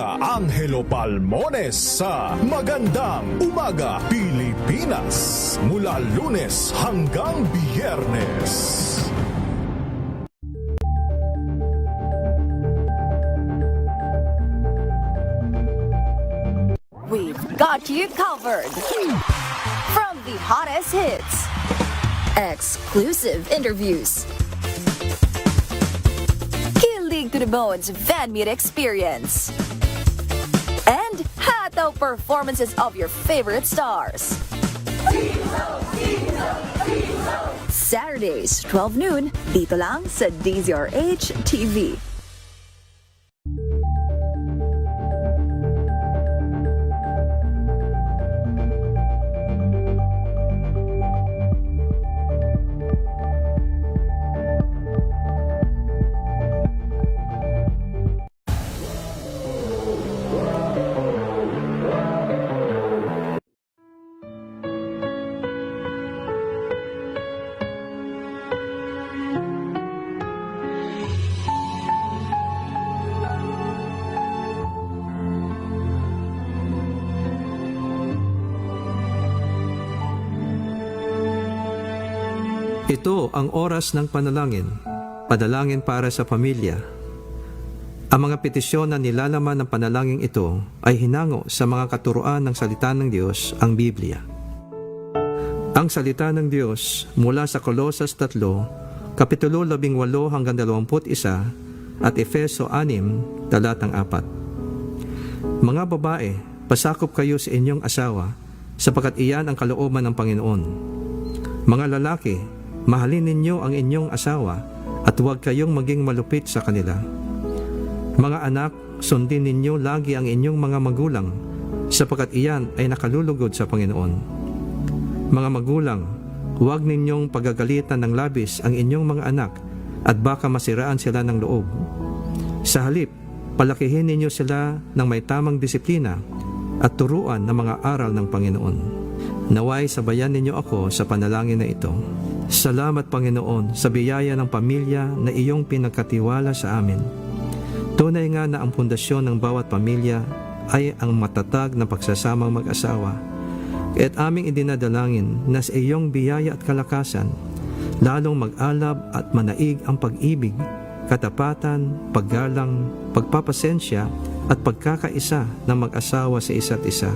Angelo Palmones sa Magandang Umaga Pilipinas mula Lunes hanggang Biyernes. We've got you covered. From the hottest hits, exclusive interviews, kilig to the bones fan meet experience, and hataw performances of your favorite stars. Saturdays, 12 noon, dito lang sa DZRH TV. Ito ang oras ng panalangin, panalangin para sa pamilya. Ang mga petisyon na nilalaman ng panalangin ito ay hinango sa mga katuruan ng salita ng Diyos, ang Biblia. Ang salita ng Diyos mula sa Kolosas 3, Kapitulo 18 hanggang 21 at Efeso 6, talatang 4. Mga babae, pasakop kayo sa inyong asawa, sapagkat iyan ang kalooban ng Panginoon. Mga lalaki, mahalin ninyo ang inyong asawa at huwag kayong maging malupit sa kanila. Mga anak, sundin ninyo lagi ang inyong mga magulang sapagkat iyan ay nakalulugod sa Panginoon. Mga magulang, huwag ninyong pagagalitan ng labis ang inyong mga anak at baka masiraan sila ng loob. Sa halip, palakihin ninyo sila ng may tamang disiplina at turuan ng mga aral ng Panginoon. Naway sabayan ninyo ako sa panalangin na ito. Salamat Panginoon sa biyaya ng pamilya na iyong pinagkatiwala sa amin. Tunay nga na ang pundasyon ng bawat pamilya ay ang matatag na pagsasamang mag-asawa. Kaya't aming idinadalangin na sa iyong biyaya at kalakasan, lalong mag-alab at manaig ang pag-ibig, katapatan, paggalang, pagpapasensya at pagkakaisa ng mag-asawa sa isa't isa.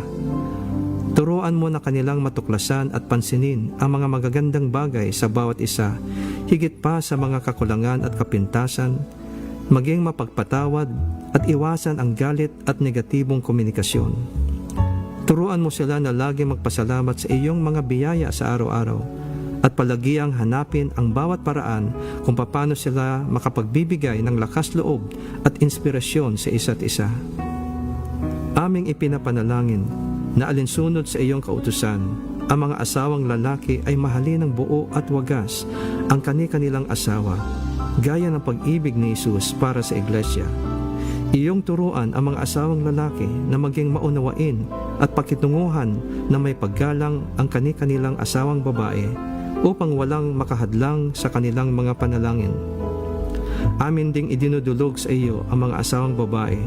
Turuan mo na kanilang matuklasan at pansinin ang mga magagandang bagay sa bawat isa, higit pa sa mga kakulangan at kapintasan, maging mapagpatawad at iwasan ang galit at negatibong komunikasyon. Turuan mo sila na lagi magpasalamat sa iyong mga biyaya sa araw-araw at palagiang hanapin ang bawat paraan kung paano sila makapagbibigay ng lakas loob at inspirasyon sa isa't isa. Aming ipinapanalangin na alinsunod sa iyong kautusan, ang mga asawang lalaki ay mahalin ng buo at wagas ang kani-kanilang asawa, gaya ng pag-ibig ni Jesus para sa iglesia. Iyong turuan ang mga asawang lalaki na maging maunawain at pakitunguhan na may paggalang ang kani-kanilang asawang babae upang walang makahadlang sa kanilang mga panalangin. Amin ding idinudulog sa iyo ang mga asawang babae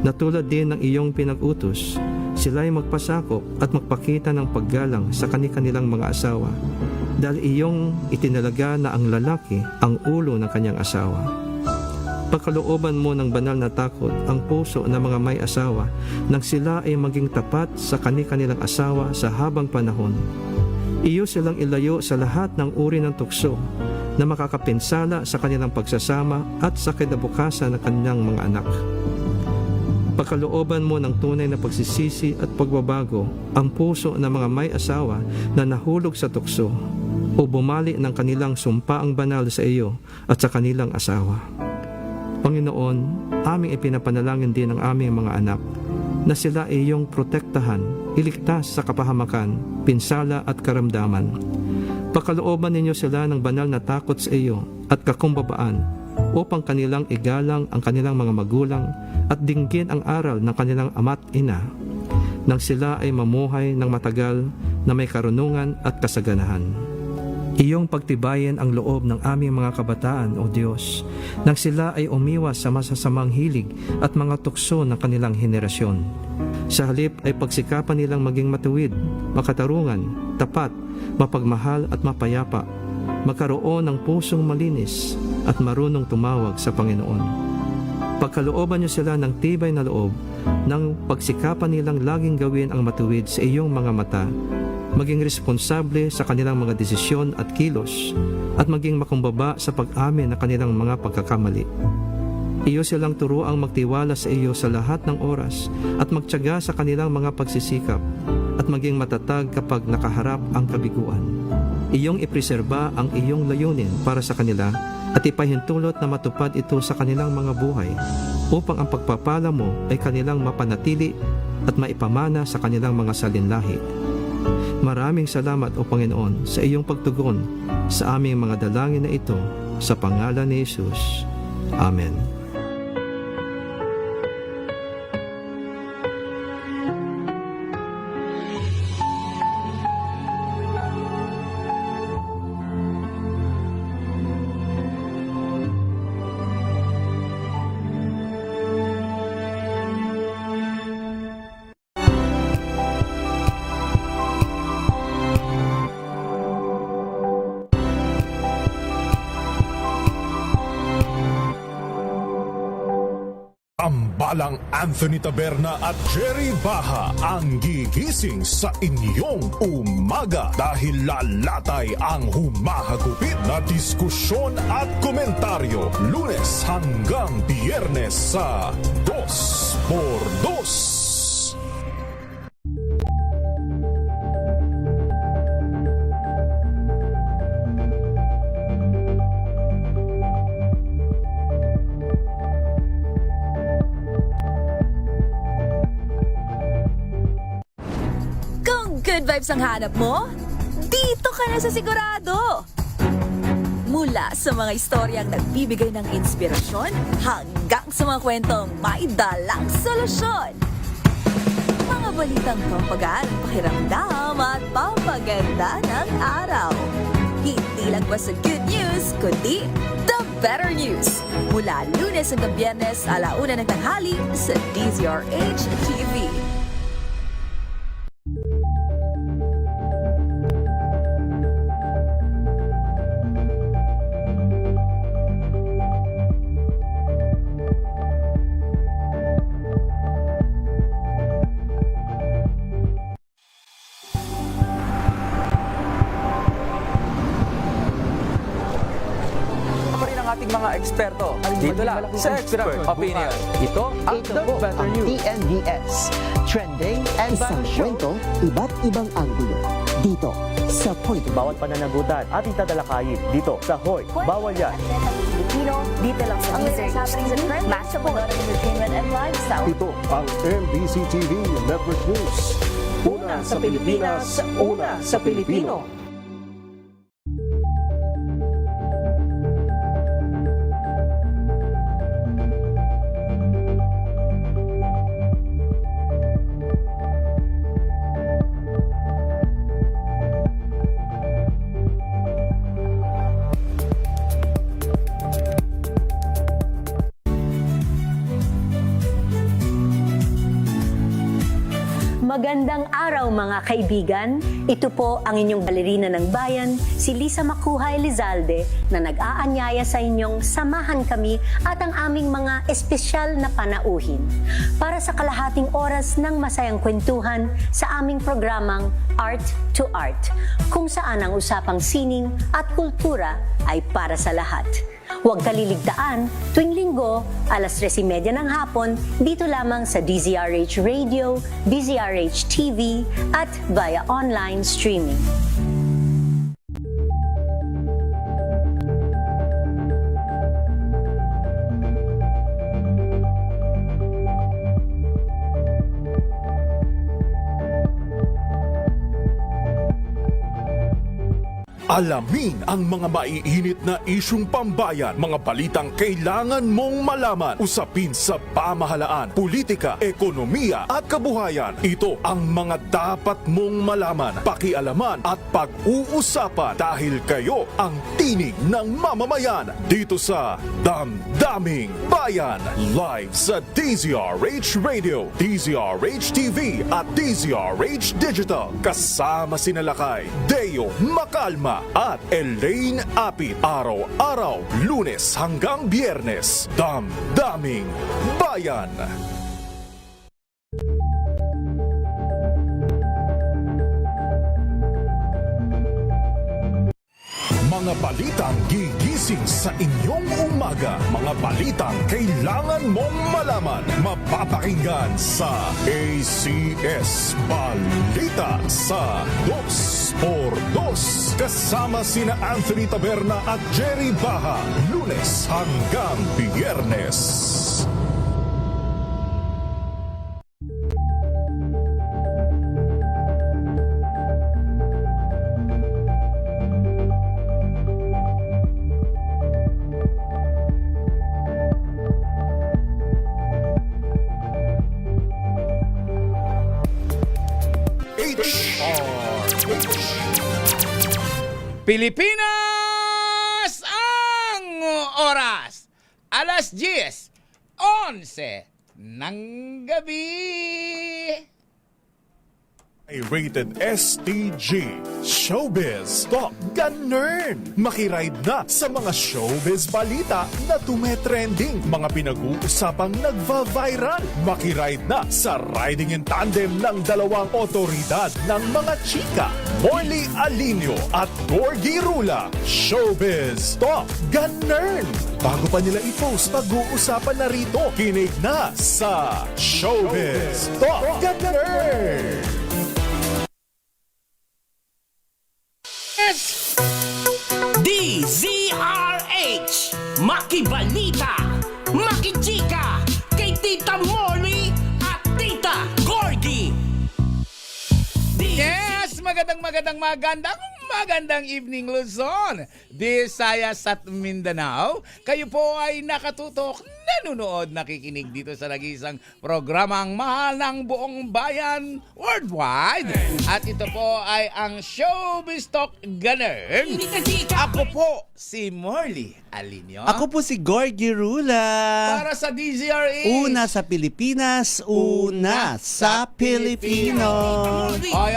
na tulad din ng iyong pinag-utos, sila'y magpasakop at magpakita ng paggalang sa kani-kanilang mga asawa dahil iyong itinalaga na ang lalaki ang ulo ng kanyang asawa. Pagkalooban mo ng banal na takot ang puso ng mga may asawa nang sila ay maging tapat sa kani-kanilang asawa sa habang panahon. Iyo silang ilayo sa lahat ng uri ng tukso na makakapinsala sa kanilang pagsasama at sa kinabukasan ng kanilang mga anak. Pagkalooban mo ng tunay na pagsisisi at pagbabago ang puso ng mga may asawa na nahulog sa tukso o bumali ng kanilang sumpaang banal sa iyo at sa kanilang asawa. Panginoon, aming ipinapanalangin din ang aming mga anak na sila ay iyong protektahan, iligtas sa kapahamakan, pinsala at karamdaman. Pagkalooban ninyo sila ng banal na takot sa iyo at kakumbabaan upang kanilang igalang ang kanilang mga magulang at dinggin ang aral ng kanilang ama't ina nang sila ay mamuhay ng matagal na may karunungan at kasaganahan. Iyong pagtibayin ang loob ng aming mga kabataan, O Diyos, nang sila ay umiwas sa masasamang hilig at mga tukso ng kanilang henerasyon. Sa halip ay pagsikapan nilang maging matuwid, makatarungan, tapat, mapagmahal at mapayapa, magkaroon ng pusong malinis at marunong tumawag sa Panginoon. Pagkalooban niyo sila ng tibay na loob, nang pagsikapan nilang laging gawin ang matuwid sa iyong mga mata, maging responsable sa kanilang mga desisyon at kilos, at maging makumbaba sa pag-amin ng kanilang mga pagkakamali. Iyo silang turuang magtiwala sa iyo sa lahat ng oras at magtiyaga sa kanilang mga pagsisikap at maging matatag kapag nakaharap ang kabiguan. Iyong ipreserba ang iyong layunin para sa kanila at ipahintulot na matupad ito sa kanilang mga buhay upang ang pagpapala mo ay kanilang mapanatili at maipamana sa kanilang mga salinlahi. Maraming salamat, O Panginoon, sa iyong pagtugon sa aming mga dalangin na ito sa pangalan ni Jesus. Amen. Tambalang Anthony Taberna at Jerry Baha ang gigising sa inyong umaga dahil lalatay ang humahagupit na diskusyon at komentaryo Lunes hanggang Biyernes sa 2x2. Good vibes ang hanap mo? Dito ka na sa sigurado! Mula sa mga istoryang nagbibigay ng inspirasyon hanggang sa mga kwentong may dalang solusyon. Mga balitang pampagaan, pakiramdam at pampaganda ng araw. Hindi lang basta good news, kundi the better news. Mula Lunes hanggang Biyernes, 1:00 ng tanghali sa DZRH TV. Ating mga eksperto. Dito lang sa Expert Opinion. Ito ang The Better News. TNVS. Trending and sa kwento, iba't ibang anggulo. Dito sa Point. Bawat pananagutan ating tatalakayin dito sa Hoy. Bawal yan. Filipino, dito lang sa DZRH, match up with entertainment and lifestyle. Ito ang MBC TV Network News. Una sa Pilipinas, una sa Pilipino. Magandang araw mga kaibigan. Ito po ang inyong balerina ng bayan, si Lisa Makuha Elizalde, na nag-aanyaya sa inyong samahan kami at ang aming mga espesyal na panauhin para sa kalahating oras ng masayang kwentuhan sa aming programang Art to Art, kung saan ang usapang sining at kultura ay para sa lahat. Huwag kaliligtaan, tuwing linggo, 3:30 ng hapon, dito lamang sa DZRH Radio, DZRH TV, at via online streaming. Alamin ang mga maiinit na isyung pambayan, mga balitang kailangan mong malaman, usapin sa pamahalaan, politika, ekonomiya at kabuhayan. Ito ang mga dapat mong malaman, pakialaman at pag-uusapan dahil kayo ang tinig ng mamamayan dito sa Damdaming Bayan. Live sa DZRH Radio, DZRH TV at DZRH Digital. Kasama sina Lakay, Deo Macalma at Elaine Apit. Araw-araw, Lunes hanggang Biyernes. Damdaming Bayan. Mga balitang gigising sa inyong umaga. Mga balitang kailangan mong malaman. Mapapakinggan sa ACS Balita sa 2x2. Kasama sina Anthony Taberna at Jerry Baha. Lunes hanggang Biyernes. Pilipinas ang oras. Alas 10:11 ng gabi. Rated STG Showbiz Talk Ganern. Makiride na sa mga showbiz balita na tumetrending, mga pinag-uusapang nagva-viral. Makiride na sa riding in tandem ng dalawang otoridad ng mga chika, Morley Alinio at Gorgie Rula. Showbiz Talk Ganern. Bago pa nila i-post, pag-uusapan na rito. Kinig na sa Showbiz Talk Ganern. DZRH Makibalita, Makichika, kay Tita Molly at Tita Gorgie. Yes, magandang evening Luzon, Visayas at Mindanao. Kayo po ay nakatutok, nanonood, nakikinig dito sa nag-iisang programang mahal ng buong bayan worldwide. At ito po ay ang Showbiz Talk Ganern. Ako po si Morley Alinio. Ako po si Gorgie Rula. Para sa DZRH. Una sa Pilipinas, una sa Pilipino. Ay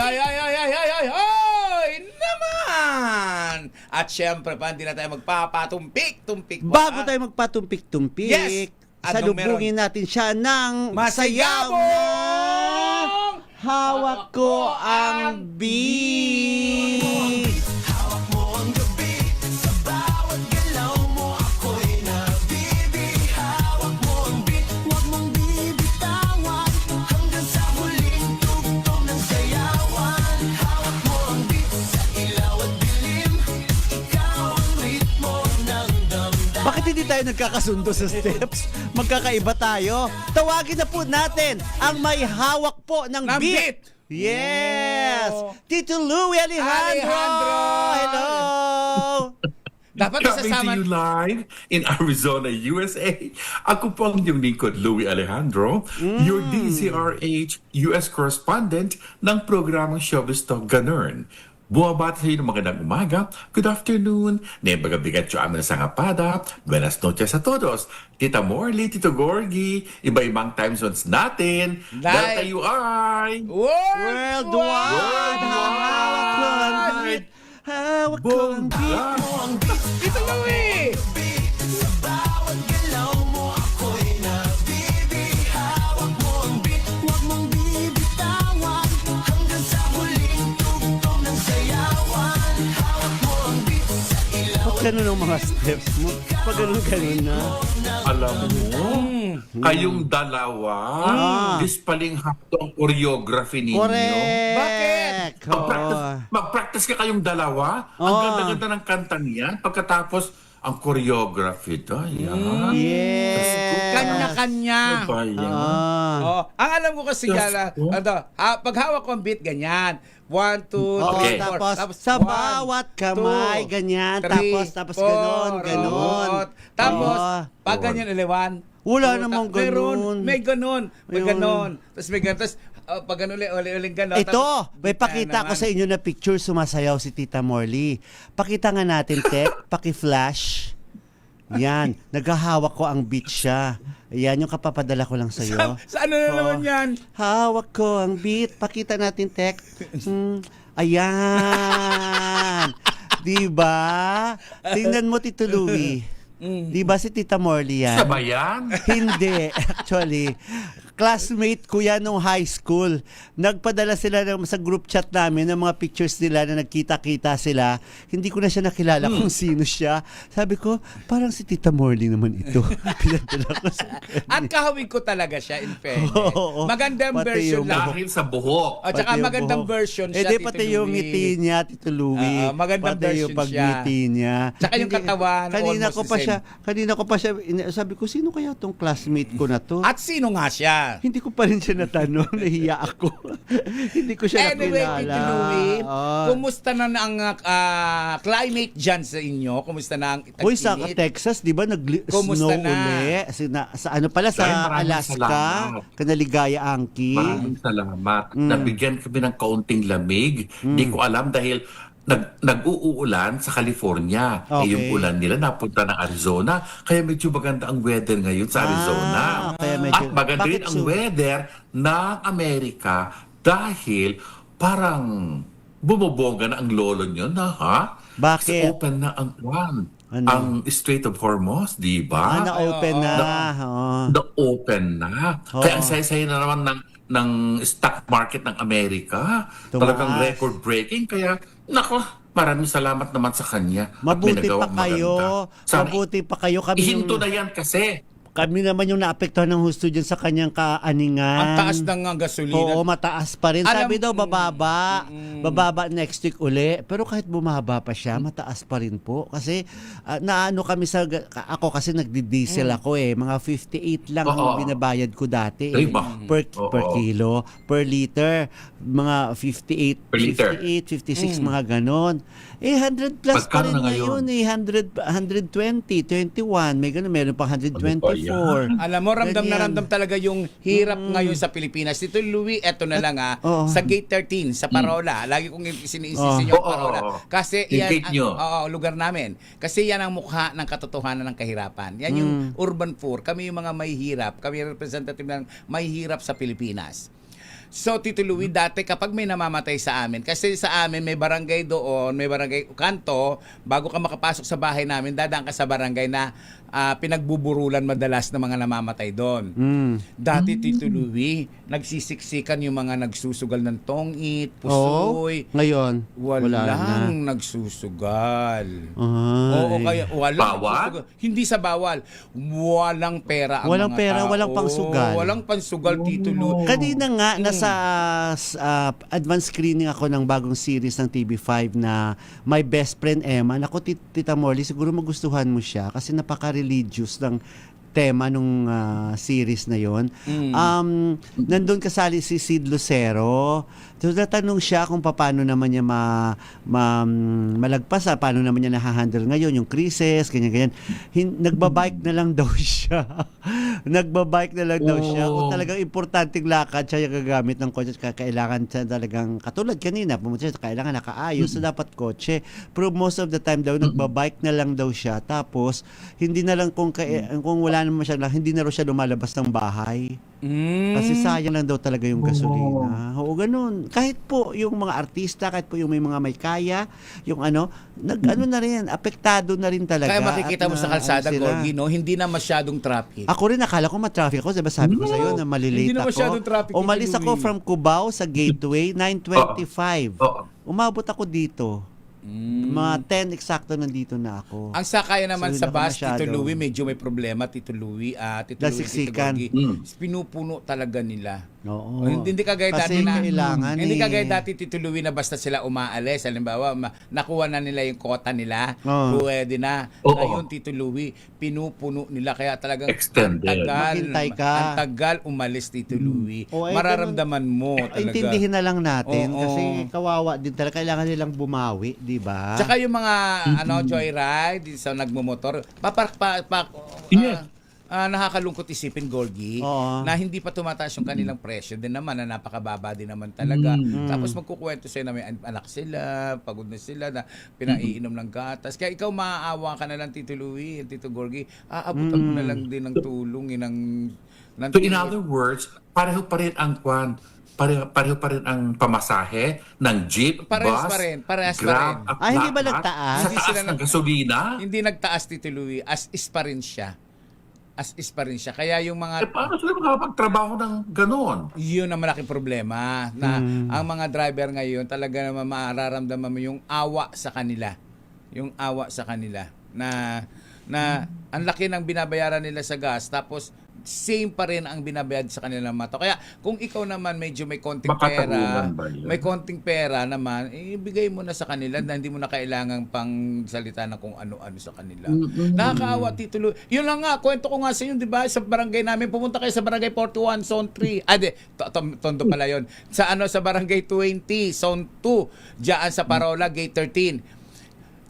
naman! At syempre pa, hindi na tayo magpapatumpik-tumpik pa. Bago tayo magpatumpik-tumpik, Yes! salubungin natin siya ng masayaw na hawak ko ang beat. Bakit hindi tayo nagkakasundo sa steps? Magkakaiba tayo. Tawagin na po natin ang may hawak po ng beat. Yes! Tito Louie Alejandro! Hello! Dapat Coming isasama. to you live in Arizona, USA. Ako po ang inyong lingkod, Louie Alejandro, your DZRH US correspondent ng programang Showbiz Talk Ganern. Buwabati sa iyo ng magandang umaga, good afternoon, nebagabigat yung aming sangapada, buenas noches a todos. Tita Morley, Tito Gorgie, iba-ibang time zones natin. Dahil tayo ay Worldwide! Hawak ko ang beat. Tito Louie! Ganun ang mga steps mo. Pag ganun na. alam mo, kayong dalawa, dispaling hakto ang choreography ninyo. Correct! Bakit? Mag-practice ka kayong dalawa. Ang ganda-ganda ng kantang yan. Pagkatapos, ang choreography. Yan. Yes. Kanya-kanya. Ano ba yan? Ang alam alam ko kasi Diyos yan, ko. pag hawak ko ang beat, ganyan. 1, 2, Oo, 3, 4. tapos sa bawat kamay, ganyan. Tapos ganon. Tapos, Oo. pag ganyan, uliwan. Wala namang Meron, ganon. may ganon. May Ayun. ganon. Tapos may ganon. Tapos, pag ganun ulit ganon. Ito, Tapos, may pakita ko sa inyo na picture sumasayaw si Tita Morley. Pakita nga natin, Tek, paki-flash. Yan, naghahawak ko ang beat siya. Yan yung kapapadala ko lang sa'yo. Sa ano na naman yan? Hawak ko ang beat. Pakita natin, Tek. Ayan. Diba? Tingnan mo, Tito Louie. Diba si Tita Morley yan? Siya ba yan? Hindi. Actually, classmate ko yan nung high school. Nagpadala sila sa group chat namin ng mga pictures nila na nagkita-kita sila. Hindi ko na siya nakilala kung sino siya. Sabi ko, parang si Tita Morley naman ito. Pinadala ko sa kanya. At kahawig ko talaga siya, in fairness. Oo. Magandang Pati version yung lang. Dahil sa buhok. At saka Pati yung magandang buhok. version siya, Di, Tito pati yung Louie. ngiti niya, Tito Louie. Magandang Pati version yung pagngiti niya. Tsaka yung katawan, Kanina almost ko pa the siya, sabi ko, sino kaya tong classmate ko na to? At sino nga siya? Hindi ko pa rin siya natanong, nahiya ako. Hindi ko siya Anyway, nakilala. Tito Louie, Oh. kumusta na ang climate dyan sa inyo? Kumusta na ang Uy, sa tag-init? Texas, di ba, Kumusta nag-snow na? uli? Sa ano pala, Ay, sa maraming Alaska, salamat. Kanaligaya Angki. Maraming salamat. Nabigyan kami ng kaunting lamig. Hindi ko alam dahil nag-uulan sa California. Okay. Yung ulan nila napunta ng Arizona. Kaya medyo maganda ang weather ngayon sa Arizona. kaya medyo- At maganda rin Bakit ang weather ng Amerika dahil parang bumobongga na ang lolo nyo na Bakit? Kasi open na ang Ano? ang Strait of Hormuz, di ba? Na-open na. Oo. Na-open na. Oo. Kaya ang saya-saya na naman ng stock market ng Amerika. Tumaas. Talagang record-breaking. Kaya, nako, maraming salamat naman sa kanya. At may Mabuti pa nagawang kayo. maganda. Sana Mabuti pa kayo. ihinto na yan kasi. Kami naman yung naapektuhan ng husto dyan sa kanyang kaaningan. Ang taas ng gasolina. Oo, mataas pa rin. Sabi daw, Alam- bababa. Bababa next week uli. Pero kahit bumaba pa siya, mataas pa rin po. Kasi, naano kami ako kasi nagdi-diesel ako eh. Mga 58 lang ang Oo. binabayad ko dati. Ay, Eh. ba? Per Oo. kilo. Per liter. Mga 58, Per liter. 56, mga ganon. 100 plus pa Magkano rin na ngayon? ngayon eh. 120, 21. May ganon. Meron pang 124. Alam mo, ramdam na Ganyan. ramdam talaga yung hirap ngayon sa Pilipinas. Tito Louie, eto na lang Oo. sa Gate 13, sa Parola. Lagi kong Oo. siniinsisi yung Oo, Parola. oo. Kasi Yung yan, gate nyo. lugar namin. Kasi yan ang mukha ng katotohanan ng kahirapan. Yan yung urban poor. Kami yung mga may hirap. Kami yung representative ng may hirap sa Pilipinas. So, Tito Louie, dati kapag may namamatay sa amin, kasi sa amin may barangay doon, may barangay kanto, bago ka makapasok sa bahay namin, dadaan ka sa barangay na pinagbuburulan madalas ng mga namamatay doon. Dati, Tito Louie, nagsisiksikan yung mga nagsusugal ng tongit, pusoy. Ngayon, wala na. Walang nagsusugal. Ay. Oo, kaya walang Bawal? nagsusugal. Hindi sa bawal. Walang pera ang Walang mga pera, tao. walang pangsugal. Walang pangsugal, Tito Louie. Kanina nga, nasa advance screening ako ng bagong series ng TV5 na My Best Friend Emma. Naku, Tita Morley, siguro magustuhan mo siya kasi napaka-religious ng tema nung series na yon. Nandun kasali si Sid Lucero. So, natanong siya kung paano naman niya malagpas, paano naman niya nahahandle ngayon yung crisis, ganyan-ganyan. Nagbabike na lang daw siya. Nagbabike na lang daw siya. Kung talagang importanteng lakad siya yung gagamit ng kotse, kailangan siya talagang, katulad kanina, pumunta siya, kailangan nakaayos, so dapat kotse. Pero most of the time daw, nagbabike na lang daw siya. Tapos, hindi na lang kung wala naman siya, hindi na raw siya lumalabas ng bahay. Kasi sayang lang daw talaga yung gasolina. Oo, ganun. Kahit po yung mga artista, kahit po yung may kaya, yung na rin, apektado na rin talaga. Kaya makikita mo sa kalsada, Gorgie, no? Hindi na masyadong traffic. Ako rin, akala ko ma-traffic ako. Diba sabi ko sa'yo na malilate Hindi na ako. masyadong traffic, Umalis Tito ako Louie. from Cubao sa Gateway, 9:25. Oo. Umabot ako dito. Mga 10 eksakto nandito na ako. Ang sakaya naman So, sa bus, masyado. Tito Louie, medyo may problema, Tito Louie. Tito Louie, Tito Nasiksikan. Gorgie, pinupuno talaga nila. Oo. Hindi kagaya Kasi dati na kailangan hindi eh. kagaya dati Tito Louie na basta sila umaalis, halimbawa nakuha na nila yung kota nila, Oo. pwede na. Oo. Ngayon Tito Louie, pinupuno nila kaya talagang Extended. Maghintay ka. ang tagal umalis Tito Louie. O, Mararamdaman mo talaga. Intindihin na lang natin Oo. kasi kawawa din talaga. Kailangan nilang bumawi, di ba? Tsaka yung mga joyride sa nagmumotor, Yeah. nakakalungkot isipin, Gorgie, Oo. na hindi pa tumataas yung kanilang presyo din naman, na napakababa din naman talaga. Tapos magkukwento sa'yo na may anak sila, pagod na sila, na pinaiinom ng gatas. Kaya ikaw maaawa ka na lang, Tito Louie, Tito Gorgie, aabutan mo na lang din ng tulong, ng So in other words, pareho pa rin ang kwan, pareho pa rin ang pamasahe ng jeep, Parehas bus, pa rin, parehas pa Grab, rin. at Hindi ba lahat, nagtaas? Sa Hindi taas sila ng gasolina? hindi nagtaas, Tito Louie, as is pa rin siya. As is pa rin siya. Kaya yung mga Paano sila makapagtrabaho ng ganon? yun ang malaking problema na ang mga driver ngayon talaga naman mararamdaman mo yung awa sa kanila. Yung awa sa kanila na ang laki ng binabayaran nila sa gas tapos same pa rin ang binabayad sa kanilang mato. Kaya kung ikaw naman medyo may konting pera, Makatulungan ba yun? may konting pera naman, ibigay mo na sa kanila na hindi mo na kailangang pang salita na kung ano-ano sa kanila. Nakakaawa, Tito Louie. Yun lang nga, kwento ko nga sa inyo, di ba? Sa barangay namin, pumunta kayo sa barangay 41, Zone 3. Tondo pala yun. Sa barangay 20, Zone 2. Diyan sa Parola, Gate 13.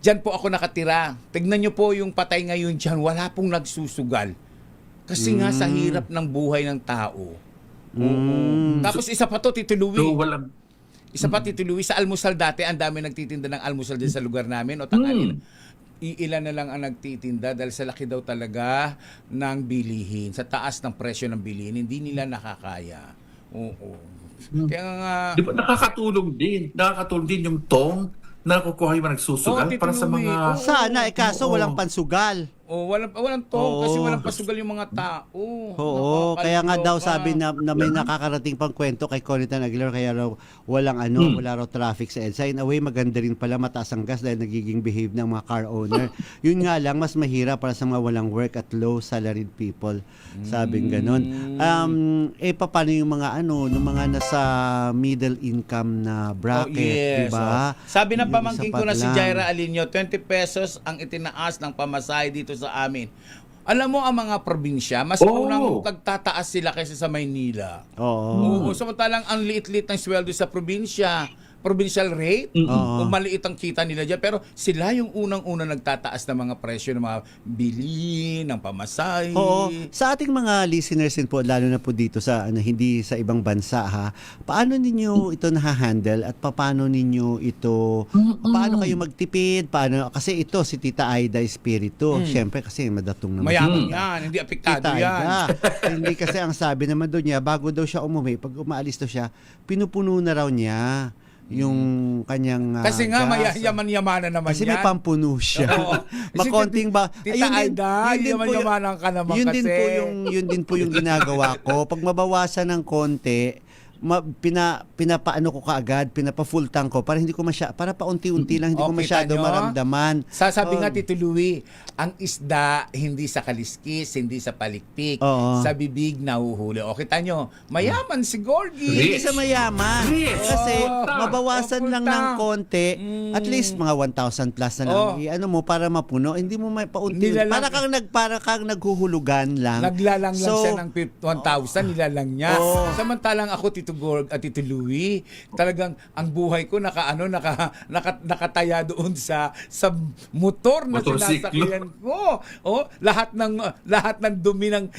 Diyan po ako nakatira. Tignan nyo po yung patay ngayon dyan. Wala pong nagsusugal. Kasi nga sa hirap ng buhay ng tao. Oo. Tapos isa pa to, Tito Louie. So walang... Isa pa, Tito Louie, sa almusal dati, ang dami nagtitinda ng almusal din sa lugar namin. O tangalin, iilan na lang ang nagtitinda dahil sa laki daw talaga ng bilihin. Sa taas ng presyo ng bilihin, hindi nila nakakaya. Oo. Kaya nga... Di ba nakakatulong din yung tong na nakukuha yung mga nagsusugal Tito para sa Louie. mga... Sana, kaso walang pansugal. Walang to Oo. kasi walang pasugal yung mga tao. Oo, kaya nga daw Nakakaloka. sabi na may nakakarating pang kwento kay Conitan Aguilar kaya raw walang wala raw traffic sa EDSA. In a way, maganda rin pala mataas ang gas dahil nagiging behave ng mga car owner. Yun nga lang, mas mahirap para sa mga walang work at low salaried people. Sabing ganon. Paano yung mga ng mga nasa middle income na bracket, di ba? Sabi ng Yung pamangkin ko sapat na si lang. Jaira Alinio, 20 pesos ang itinaas ng pamasahe dito sa amin. Alam mo, ang mga probinsya, mas unang nagtataas sila kaysa sa Maynila. Oo. Samantalang ang liit-liit ng sweldo sa probinsya, provincial rate, kung maliit ang kita nila dyan. Pero sila yung unang-unang nagtataas ng mga presyo ng mga bili, ng pamasahe. Oo. Sa ating mga listeners din po, lalo na po dito sa hindi sa ibang bansa ha, paano ninyo ito na-handle at paano ninyo ito, paano kayo magtipid, kasi ito si Tita Aida Espiritu, syempre kasi madatong naman. Mayaman yan, hindi apektado Tita yan. Aida. Hindi kasi ang sabi naman doon niya, bago daw siya umuwi, pag umaalis daw siya, pinupuno na raw niya yung kanyang kasi nga gas. yaman-yamanan naman Kasi yan. may pampuno siya. Oo. Makonting ba? Tita Aida, yaman-yamanan ka naman yun kasi. Yun din po yung ginagawa ko. Pag mabawasan ng konti, pinapaano ko kaagad, pinapa-full tank ko para para paunti-unti lang, hindi ko masyado maramdaman. Sasabi nga Tito Louie, ang isda hindi sa kaliskis, hindi sa palikpik, sa bibig nahuhuli. O kita nyo, mayaman si Gorgie. Hindi sa mayaman. Kasi mabawasan lang ng konti, at least mga 1,000 plus na lang. Para mapuno, hindi mo may paunti. Para kang naghuhulugan lang. Naglalang lang siya ng 1,000, nilalang niya. Samantalang ako, Tito Louie, talagang ang buhay ko nakataya doon sa motor na sinasakyan ko. Lahat ng dumi ng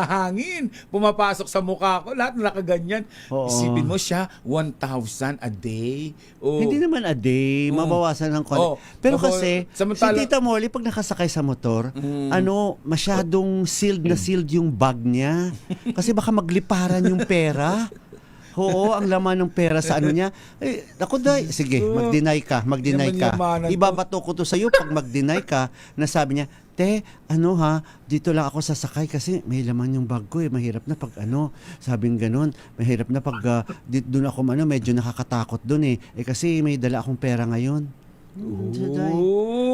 hangin pumapasok sa mukha ko, lahat nakaganyan. Isipin mo siya, 1,000 a day. Hindi naman a day, mabawasan ng konti. Pero kasi, si Tita Molly, pag nakasakay sa motor, masyadong sealed yung bag niya. Kasi baka magliparan yung pera. Oo, ang laman ng pera sa niya. Ako sige, mag-deny ka. Ibabato ko to sa'yo pag mag-deny ka, na sabi niya, dito lang ako sasakay kasi may laman yung bag ko mahirap na pag sabing ganun, mahirap na pag doon ako medyo nakakatakot doon kasi may dala akong pera ngayon. Siya, Day.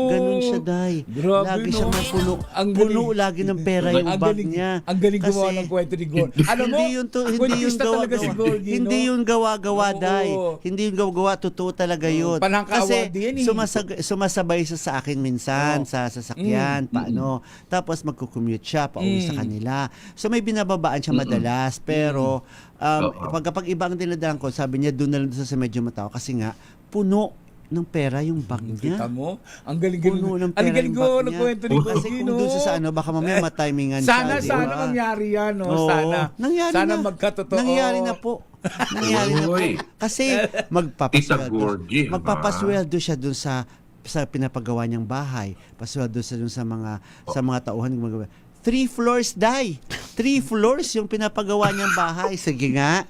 Ganun siya, Day. Grabe, Lagi no? siya may puno. Ang Puno galing. lagi ng pera yung Ang bag galing, niya. ang galing gumawa Kasi- ng kwento ni Gorgie. Alam mo, hindi yun kwentista talaga si Gorgie, Hindi no? yun gawa-gawa, Oo. Day. Hindi yun gawa-gawa, totoo talaga yun. Panangka Kasi award yan, eh. sumasabay siya sa akin minsan sa sasakyan, paano. Tapos magkukommute siya pauwi sa kanila. So may binababaan siya madalas, pero pag iba ang dinadaan ko, sabi niya doon na lang sa medyo matao kasi nga puno ng pera yung bag niya. Kita mo? Ang galing-galing. Puno ng Ang pera galing yung ko bag ng niya. kwento ni Kasi Gorgie, kung no? doon sa ano, baka mamaya matimingan Sana, siya. sana diba? mangyari yan, no? Oo. Sana. Nangyari Sana na. magkatotoo. Nangyari na po. Nangyari na po. Uy. Kasi Tita Gorgie, magpapasweldo siya dun sa pinapagawa niyang bahay. Pasweldo siya dun sa mga tauhan. 3 floors, Day. 3 floors yung pinapagawa niyang bahay. Sige nga.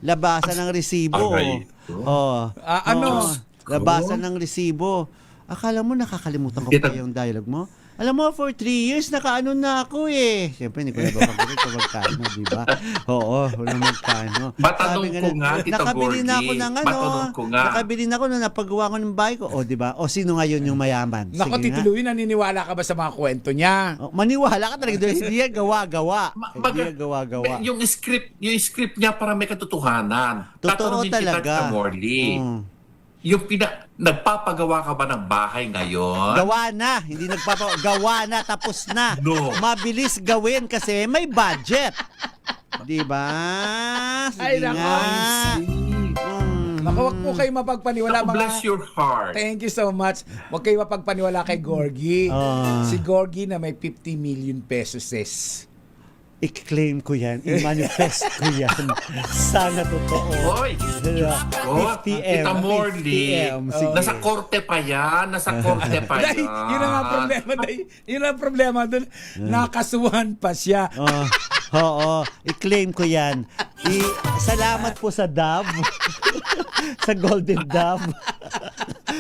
Labasan ng resibo. Aray. Ano? Labasan ng resibo. Akala mo nakakalimutan ko pa yung dialogue mo? Alam mo, for 3 years, nakaano na ako eh. Siyempre, hindi ko na babagay kung magkano, di ba? Oo, wala magkano. Matanong Sabi ko nga, Tita nakabili na ako Gorgie. ng Matanong ko nga. Nakabili na ako na napagawa ko ng bahay ko. O, di ba? O, sino ngayon yung mayaman? Nako, Sige Tito nga. Louie, naniniwala ka ba sa mga kwento niya? O, maniwala ka talaga doon. Hindi yan gawa-gawa. Hindi yan gawa-gawa. Yung script niya para may katotohanan. Totoo Tatanungin talaga. kita, Tita Morley. Mm. Yung nagpapagawa ka ba ng bahay ngayon? Gawa na, hindi gawa na, tapos na. No. Mabilis gawin kasi may budget. Di ba? Ay, Sige nako. nga. Naku, wag po kayo mapagpaniwala. Naku, bless your heart. Thank you so much. Wag kayo mapagpaniwala kay Gorgie. Si Gorgie na may 50 million pesos is. I-claim ko yan, i-manifest ko yan. Sana totoo. Hoy! Diba? Oh, 50M. Tita Morley. 50M. Sige. Nasa korte pa yan. Dahil, yun ang problema. Yun ang problema doon. Nakasuhan pa siya. Oo, i-claim ko yan. Salamat po sa Dove. Sa Golden Dove.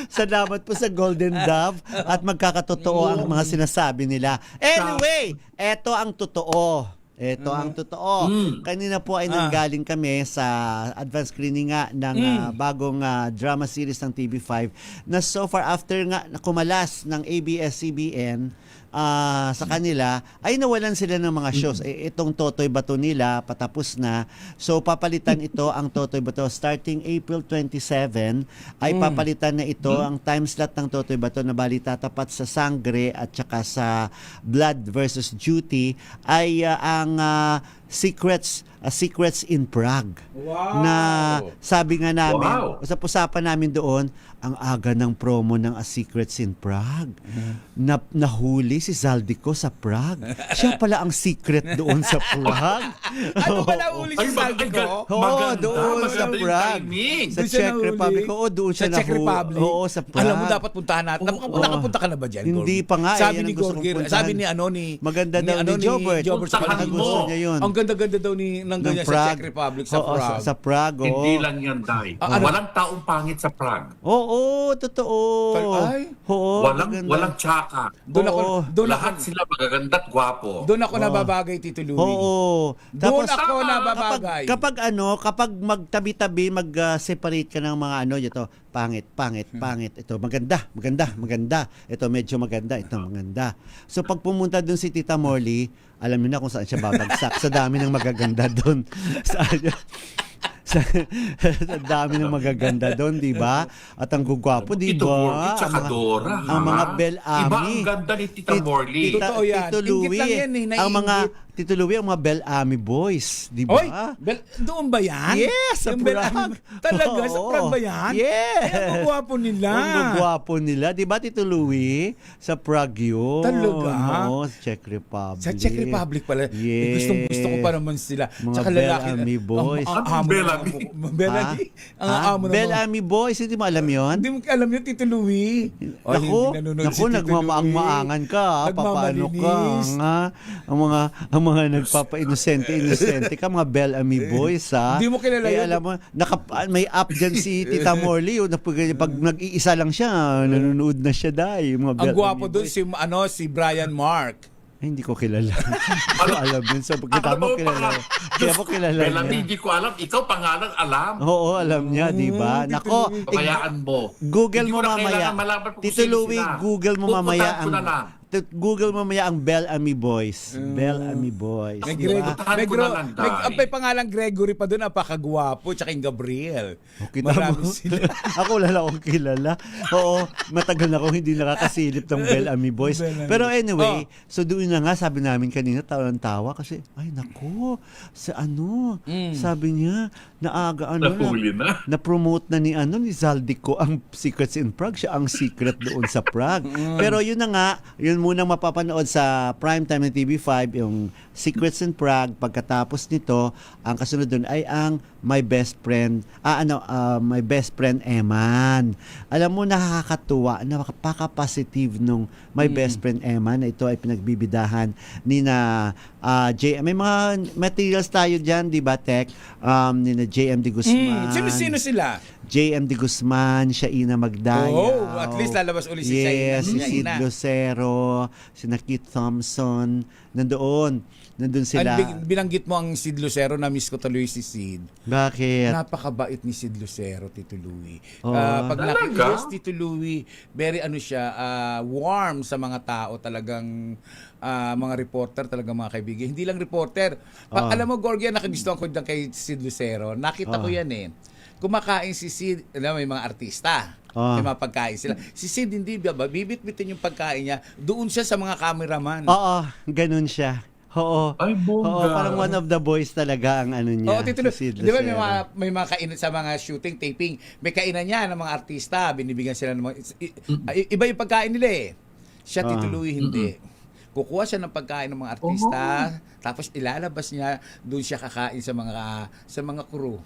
Salamat po sa Golden Dove at magkakatotoo ang mga sinasabi nila. Anyway, eto ang totoo. Ito ang totoo. Kanina po ay nanggaling kami sa advance screening nga ng bagong drama series ng TV5 na so far after nga kumalas ng ABS-CBN sa kanila ay nawalan sila ng mga shows. Itong Totoy Bato nila patapos na. So papalitan ito ang Totoy Bato starting April 27 ay papalitan na ito ang time slot ng Totoy Bato na bali tatapat sa Sangre at saka sa Blood versus Duty ay ang Secrets in Prague. Wow. Na sabi nga namin, usap-usapan namin doon, ang aga ng promo ng A Secrets in Prague. Nahuli si Zaldico sa Prague. Siya pala ang secret doon sa Prague. Ano ba nahuli si Zaldico? Oo, doon sa Prague. Sa Czech Republic. Oo, doon siya Sa Czech nahuli. Republic? Oo, sa Prague. Alam mo, dapat puntahan natin. Nakapunta ka na ba dyan, Hindi Gorgie? pa nga. Sabi yan ni ang gusto kong Gorgie, puntahan. sabi ni Maganda daw ni Jobert. sa Puntahan kanila. mo. niya yun. Ang ganda-ganda daw ng ganyan sa Czech Republic, sa Oo, Prague. sa Prague, oo. Hindi lang yan, Day. ano? Walang taong pangit sa Prague. Oo, totoo. Ay. Oo, maganda. Walang tsaka. Lahat sila magaganda at gwapo. Doon ako nababagay, Tito Louie. Oo. Doon ako nababagay. Kapag magtabi-tabi, mag-separate ka ng mga ito, pangit. Ito, maganda. Ito, medyo maganda. Ito, maganda. So, pag pumunta doon si Tita Morley, alam niyo na kung saan siya babagsak. Sa dami ng magaganda doon. Sa dami ng magaganda doon, di ba? At ang gugwapo, di Tito ba? Morley, tsaka Dora, Ang mga Bel Ami. Iba ang ganda ni Tita Morley. Totoo yan. Tito Ingit Louie, lang yan, ang mga Tito Louie, ang mga Bel Ami boys, di ba? Oy, doon ba yan? Yes, sa Yung Bel Prague. Ami- Talaga, sa Oo. Prague ba yan? Yes. Ay, ang gwapo nila. Ang gwapo nila. Di ba, Tito Louie? Sa Prague yun. Talaga? Oo, sa Czech Republic. Sa Czech Republic pala. Yes. Gusto ko pa naman sila. Mga Tsaka Bel lalaki. Ami boys. Ang amo Bel ng Ami? amo- Bel Ami? Ang amo ng Bel mga- Ami boys, hindi mo alam yun? Hindi mo alam yun, Tito Louie. Ay, hindi nanonood si Tito nagmamaang-maangan ka. Papaano ka? Nagmamalinis. Ang mga nagpapa-inosente ka, mga Bel Ami boys, ha? Hindi mo kilala yun. Alam mo, may app dyan si Tita Morley, yun, pag nag-iisa lang siya, nanonood na siya, dahil. Mga Ang Bel gwapo Ami doon boys. si Brian Mark. Ay, hindi ko kilala. Hindi ko alam yun. So, kita mo kilala. Kaya mo kilala Bellamy, niya. hindi ko alam. Ikaw, pangalan, alam. Oo, alam niya, di ba? Nako, Pabayaan mo. Google Hindi mo ko na mamaya. kailangan malaman kung Tito sino Louie, sila. Google mo Pupuntahan mamaya ko na lang. Google mo mamaya ang Bellamy Boys. Bellamy Boys. May, di ba? may, ko na lang, Day. may pangalang Gregory pa doon, napakagwapo, tsaka yung Gabriel. Okay, Marami sila. Ako wala akong kilala. Oo, matagal na akong hindi nakakasilip ng Bellamy Boys. Pero anyway, so doon na nga, sabi namin kanina, tawa kasi, ay nako, sabi niya, Nahuli na. na-promote na ni Zaldico ang Secrets in Prague. Siya ang secret doon sa Prague. Pero yun na nga, yun munang mapapanood sa primetime ng TV5, yung Secrets in Prague. Pagkatapos nito, ang kasunod doon ay ang My Best Friend, My Best Friend Eman. Alam mo, nakakatuwa, napaka-positive nung My Best Friend Eman na ito ay pinagbibidahan ni na may mga materials tayo dyan, di ba, Tech? Ni na JM De Guzman. Sino sila? JM De Guzman, siya Ina Magdayaw. Oh, at least lalabas uli si Yes, si Ina. Sid Lucero, si Keith Thompson, nandun sila. Binanggit mo ang Sid Lucero, na miss ko tuloy si Sid. Bakit? Napakabait ni Sid Lucero, Tito Louie. Oh. Pag Talaga? nakikita Tito Louie, very warm sa mga tao, talagang mga reporter, talagang mga kaibigan. Hindi lang reporter. Alam mo, Gorgia, nakagustuhan ko din kay Sid Lucero. Nakita ko yan eh. Kumakain si Sid, may mga artista. May mga pagkain sila. Si Sid hindi bibit-bitin yung pagkain niya. Doon siya sa mga cameraman. Oo, ganun siya. Oo. Ay, bongga. Oo, parang one of the boys talaga ang ano niya. Oo, Tito Louie. si Sid Di ba Lucero. may mga kainan sa mga shooting, taping, may kainan niya ng mga artista, binibigyan sila ng mga, iba yung pagkain nila eh. Siya, Tito Louie, hindi. Kukuha siya ng pagkain ng mga artista, tapos ilalabas niya, doon siya kakain sa mga crew.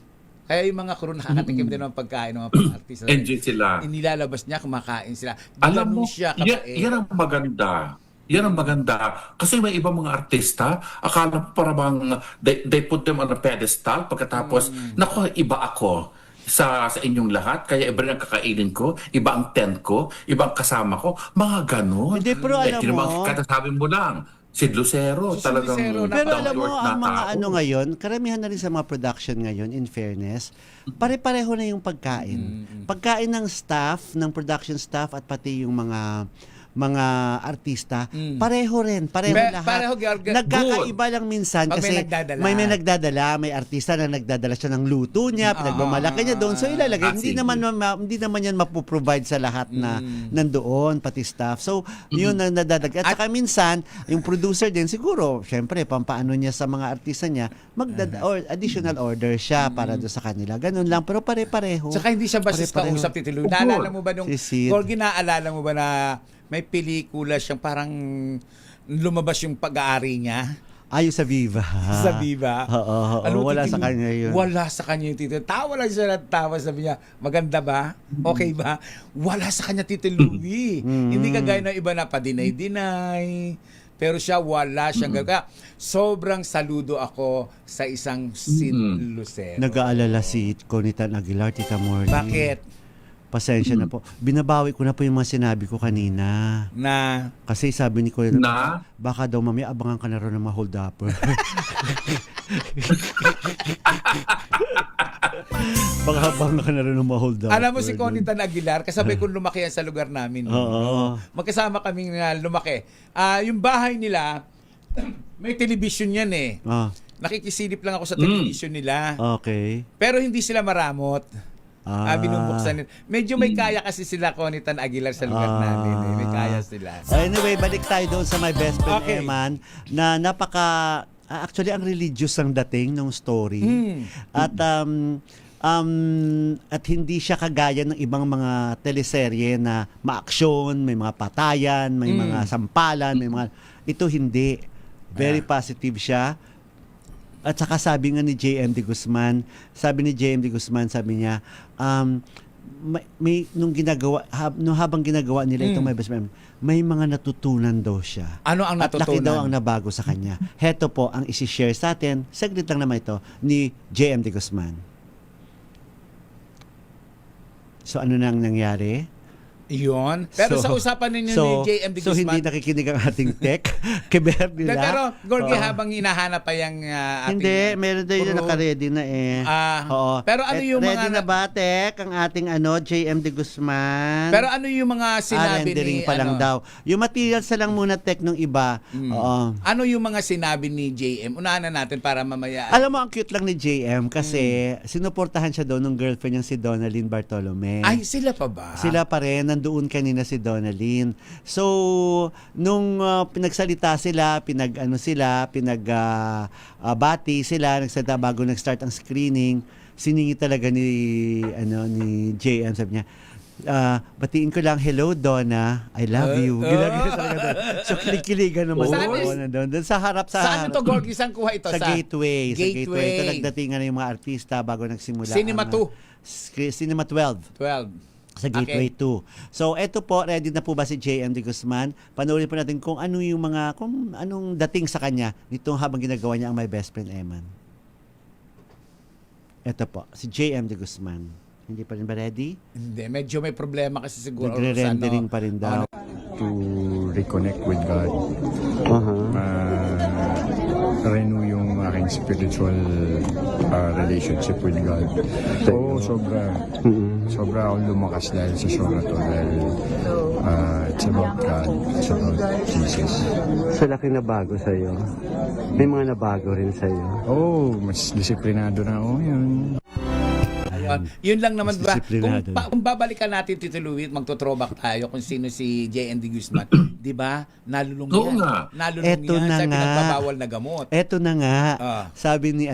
Kaya yung mga crew nakakatikim din ng pagkain ng mga artista. Enjoy sila. Inilalabas niya, kumakain sila. Alam mo, Ganun siya yan ang maganda. Yan ang maganda. Kasi may ibang mga artista, akala mo para bang they put them on a pedestal, pagkatapos, naku, iba ako sa inyong lahat, kaya iba rin ang kakainin ko, iba ang tent ko, iba ang kasama ko, mga ganun. Hindi, pero alam mo, katasabi mo lang, Sid Lucero, talagang pero alam mo, down-to-earth ang na mga tao. ngayon, karamihan na rin sa mga production ngayon, in fairness, pare-pareho na yung pagkain. Pagkain ng staff, ng production staff, at pati yung mga artista, pareho rin, lahat. Pareho, Nagkakaiba lang minsan pag kasi may nagdadala, may artista na nagdadala siya ng luto niya, pinagmamalaki niya doon. So ilalagay, hindi naman yan mapoprovide sa lahat na nandoon, pati staff. So yun ang nadadagdag. At saka minsan, yung producer din siguro, syempre, pampaano niya sa mga artista niya, additional order siya para doon sa kanila. Ganun lang, pero pare-pareho. Saka hindi siya basta kausap, Tito Louie. Naalala mo ba nung, Gorgie, naalala mo ba na may pelikula siyang parang lumabas yung pag-aari niya? Ayo sa Viva. Sa Viva. Oo, wala sa kanya yun. Wala sa kanya yung Tito. Tawa lang siya ng tawa. Sabi niya, maganda ba? Okay ba? Wala sa kanya, Tito Louie. Hindi kagaya ng iba na pa-deny-deny. Pero siya, wala siyang gagawin. Sobrang saludo ako sa isang Sid Lucero. Nag-aalala si Conitan Aguilar, Tita Morley. Bakit? Pasensya na po. Binabawi ko na po yung mga sinabi ko kanina. Na? Kasi sabi ni Conitan, baka daw mamaya abangan ka na rin ng mga hold-upper. Baka abangan ka na rin ng mga hold-upper. Alam mo si Conitan Aguilar, kasabay kong lumaki yan sa lugar namin. Oo. Magkasama kaming lumaki. Yung bahay nila, may television yan eh. Nakikisilip lang ako sa television nila. Okay. Pero hindi sila maramot. Binubuksan nila. Medyo may kaya kasi sila, Conitan Aguilar, sa lugar namin. May kaya sila. Anyway, balik tayo doon sa My Best Friend Eman na napaka... actually, ang religious ang dating ng story. At hindi siya kagaya ng ibang mga teleserye na ma-aksyon, may mga patayan, may mga sampalan, may mga... Ito hindi. Very positive siya. At saka sabi nga ni JM De Guzman, sabi niya, habang ginagawa nila itong My Best Friend, may mga natutunan daw siya. Ano ang natutunan? At laki daw ang nabago sa kanya. Heto po ang isi-share sa atin, saglit lang naman ito, ni JM De Guzman. So ano nang nangyari? Yun. Pero sa usapan ninyo ni JM De Guzman. So hindi nakikinig ang ating tech kay Bernie nila. Pero Gorgie, habang hinahanap pa yung ating... Hindi, meron tayo na naka-ready na eh. Oo. Pero ano yung ready mga... na ba, Tek, ang ating JM De Guzman? Pero ano yung mga sinabi rendering ni... pa lang daw. Yung materials na lang muna, Tek, nung iba. Oo. Ano yung mga sinabi ni JM? Unahan na natin para mamaya... Alam mo, ang cute lang ni JM kasi sinuportahan siya doon ng girlfriend niyang si Donalyn Bartolome. Ay, sila pa ba? Sila pa rin, nandoon kanina si Donalyn. So, nung pinagsalita sila, bati sila, nagsalita bago nag-start ang screening, siningi talaga ni JM, sabi niya, batiin ko lang, hello Donna, I love you. Ginagawa talaga doon. So kilig-kiligan naman doon sa harap Saan ito, Gorgie? Saan kuha ito? Sa Gateway. Sa Gateway. Ito nagdatingan na yung mga artista bago nagsimula. Cinema 2. Cinema 12. Sa Gateway 2. So, eto po, ready na po ba si JM De Guzman? Panoorin po natin kung anong dating sa kanya nitong habang ginagawa niya ang My Best Friend Eman. Eto po, si JM De Guzman. Hindi pa rin ba ready? Hindi, medyo may problema kasi siguro. Nagre-rendering pa rin daw. To reconnect with God. Renew yung aking spiritual relationship with God. Oo, sobra akong lumakas dahil sa show na to dahil it's about God, it's about Jesus. Sa laki na bago sa'yo, may mga nabago rin sa'yo. Oo, mas disiplinado na ako yun. Yun lang naman ba? Kung babalikan natin, Tito Louie, magto-throwback tayo kung sino si JM De Guzman. Di ba? Nalulung yan. Nalulung yan sa pinagbabawal na gamot. Eto na nga. Sabi ni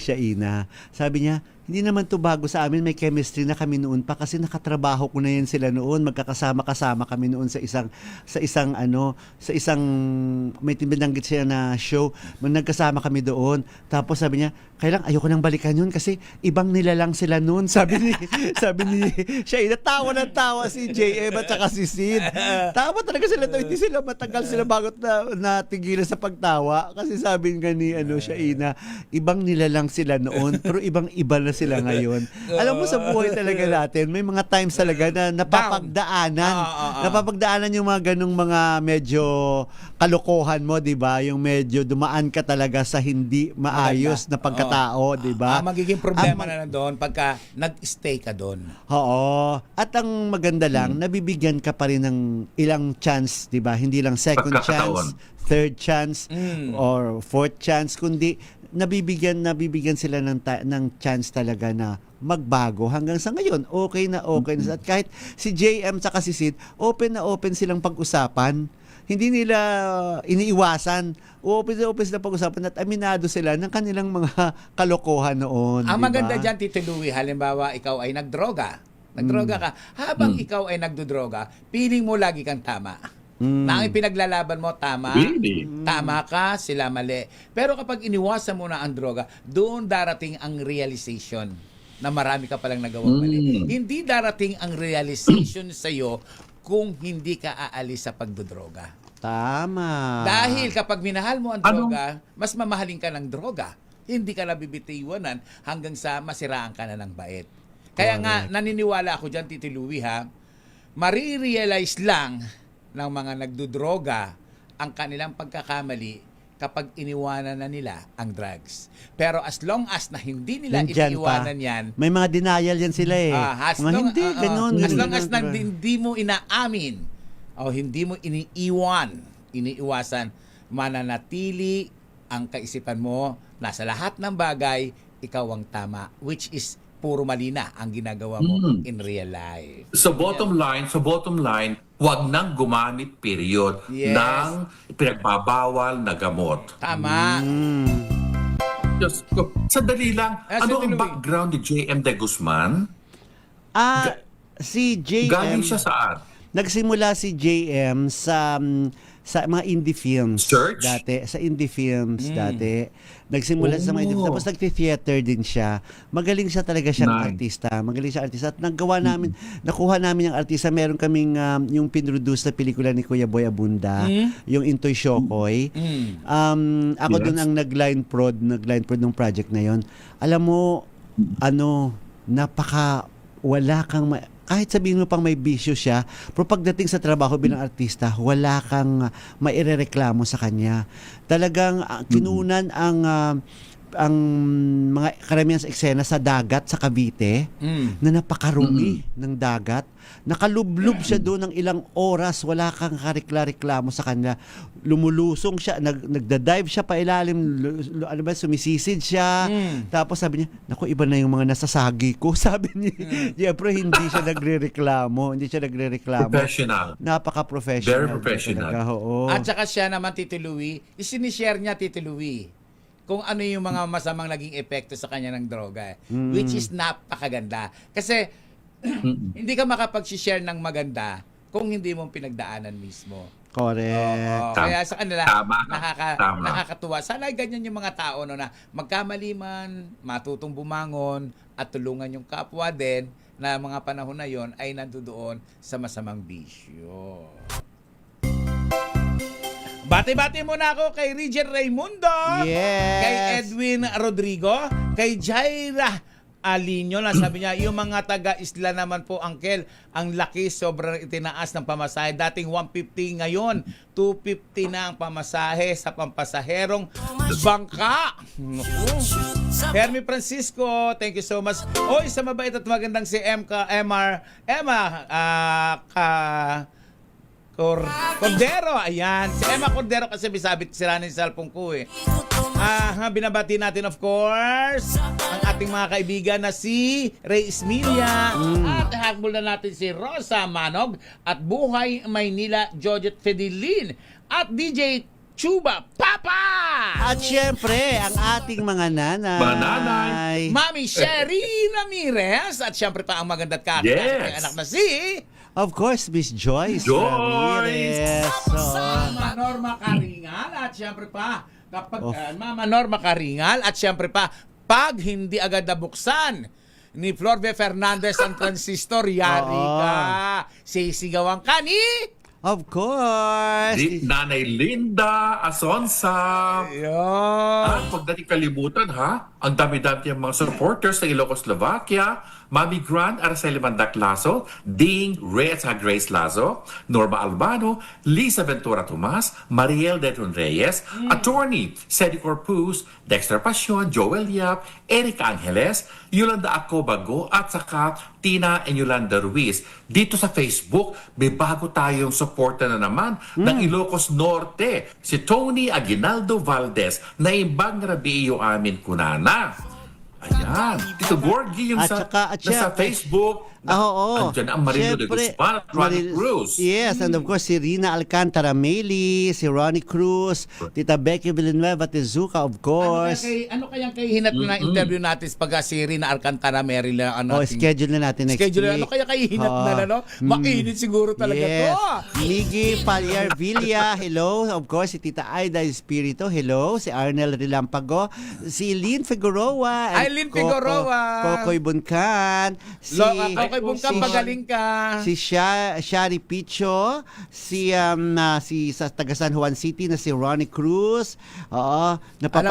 Shaina, sabi niya, hindi naman to bago sa amin, may chemistry na kami noon pa kasi nakatrabaho ko na yan sila noon, magkakasama-kasama kami noon sa isang may binanggit siya na show, nagkasama kami doon. Tapos sabi niya, kailang ayoko nang balikan yun kasi ibang nila lang sila noon. Sabi ni Shaina, tawa ng tawa si JM at saka si Sid. Tawa talaga sila to, hindi sila matagal sila bago na tigilan sa pagtawa kasi sabi nga ni Shaina, ibang nila lang sila noon pero ibang-iba na sila ngayon. Alam mo, sa buhay talaga natin, may mga times talaga na napapagdaanan yung mga ganung mga medyo kalokohan mo, di ba? Yung medyo dumaan ka talaga sa hindi maayos na pagkatao, di ba? Magiging problema na doon pagka nag-stay ka doon. Oo. At ang maganda lang, nabibigyan ka pa rin ng ilang chance, di ba? Hindi lang second chance, third chance, or fourth chance, kundi nabibigyan sila ng chance talaga na magbago hanggang sa ngayon. Okay na. At kahit si JM saka si Sid, open silang pag-usapan. Hindi nila iniiwasan. Open sila pag-usapan at aminado sila ng kanilang mga kalokohan noon. Ang maganda dyan, Tito Louie, halimbawa ikaw ay nagdroga ka. Habang ikaw ay nagdodroga, feeling mo lagi kang tama. Na ang ipinaglalaban mo, tama. Tama ka, sila mali. Pero kapag iniwasan mo na ang droga, doon darating ang realization na marami ka palang nagawang mali. Hindi darating ang realization sa'yo kung hindi ka aalis sa pagdodroga. Tama. Dahil kapag minahal mo ang droga, mas mamahalin ka ng droga. Hindi ka nabibitiwanan hanggang sa masiraan ka na ng bait. Kaya nga, naniniwala ako dyan, Tito Louie, marirealize lang ng mga nagdudroga ang kanilang pagkakamali kapag iniwanan na nila ang drugs. Pero as long as na hindi nila iniwanan yan, may mga denial yan sila eh. As long as na hindi mo inaamin o hindi mo iniiwasan, mananatili ang kaisipan mo na sa lahat ng bagay, ikaw ang tama, which is puro mali na ang ginagawa mo in real life. So bottom line, wag nang gumamit period ng pinagbabawal na gamot. Tama. Diyos ko. Sandali lang, ano ang background ni JM De Guzman? Si JM... Galing siya saan? Nagsimula si JM sa mga indie films dati, sa indie films dati. Nagsimula sa mga indie films, tapos nagti-theater din siya. Magaling siya talaga siyang artista. At nakuha namin yung artista. Meron kaming yung pinroduce na pelikula ni Kuya Boy Abunda, yung Intoy Shokoy. Ako dun ang nag-line prod ng project na yon. Alam mo, wala kang kahit sabihin mo pang may bisyo siya, pero pagdating sa trabaho bilang artista, wala kang mairereklamo sa kanya. Talagang kinunan ang mga karamihan sa eksena sa dagat sa Cavite na napakarumi ng dagat. Nakalublob siya doon ng ilang oras, wala kang kareklamo sa kanya. Lumulusong siya, nagda-dive siya pa ilalim, sumisisid siya. Tapos sabi niya, naku, iba na yung mga nasasagi ko. Sabi niya, yeah, pero hindi siya nagrereklamo. Professional. Napaka-professional. Very professional. Talaga, oo. At saka siya naman, Tito Louie, isinishare niya, Tito Louie, kung ano yung mga masamang naging epekto sa kanya ng droga. Which is napakaganda. Kasi, hindi ka makapag-share ng maganda kung hindi mo pinagdaanan mismo. Correct. Kaya sa kanila, Tama. nakakatuwa. Sana ganyan yung mga tao na magkamali man, matutong bumangon, at tulungan yung kapwa din na mga panahon na yon ay nandoon sa masamang bisyo. Bati-bati muna ako kay Regent Raimundo, Yes. kay Edwin Rodrigo, kay Jaira Alinyo na sabi niya, yung mga taga-isla naman po, Uncle, ang laki, sobrang itinaas ng pamasahe. Dating 150, ngayon 250 na ang pamasahe sa pampasaherong bangka. Hermie Francisco, thank you so much. Oy, sa mabait at magandang si Emma Cordero, ayan. Si Emma Cordero kasi bisabit sira ng cellphone ko eh. Binabati natin of course ang ating mga kaibigan na si Ray Ismilia at hakbol na natin si Rosa Manog at Buhay Maynila Georgette Fedelin at DJ Chuba Papa! At syempre, ang ating mga nanay. Mami Sherry Ramirez at syempre pa ang maganda at kakilala anak na si of course, Miss Joyce Ramirez. Mama Norma Karingal at syempre pa Mama Norma Karingal at syempre pa pag hindi agad nabuksan ni Florbe Fernandez ang transistor, yari ka. Sisigawan ka ni of course. Nanay Linda Asonsa. Pagdating kalimutan ha, ang dami-dami yung mga supporters sa Ilocos, Slovakia. Mami Grant, Araceli Mandac Lazo, Ding Reyes at Grace Lazo, Norma Albano, Lisa Ventura Tomas, Mariel Detron Reyes, Attorney Cedric Corpus, Dexter Pasion, Joel Yap, Erica Angeles, Yolanda Acobago, at saka Tina and Yolanda Ruiz. Dito sa Facebook, may bago tayong suporta na naman ng Ilocos Norte, si Tony Aguinaldo Valdez, na imbang rabiyo amin kunana. Ayan. Tito Gorgie yung sa Facebook. Andyan ang Marilo de Guzman at Ronnie Cruz. Yes, and of course, si Rina Alcantara Meli, si Ronnie Cruz, Tita Becky Villanueva Tezuka, of course. Ano kayang kahihinat na interview natin pag si Rina Alcantara Meli? Schedule na natin next week. Ano kaya kahihinat na, Mainit siguro talaga to. Miggy Paliar Villa, hello. Of course, si Tita Aida Espirito, hello. Si Arnel Relampago, si Lynn Figueroa, Kokoy Buncan, Kokoy Buncan, magaling ka. Si Shari Picho, si sa taga San Juan City na si Ronnie Cruz. Alam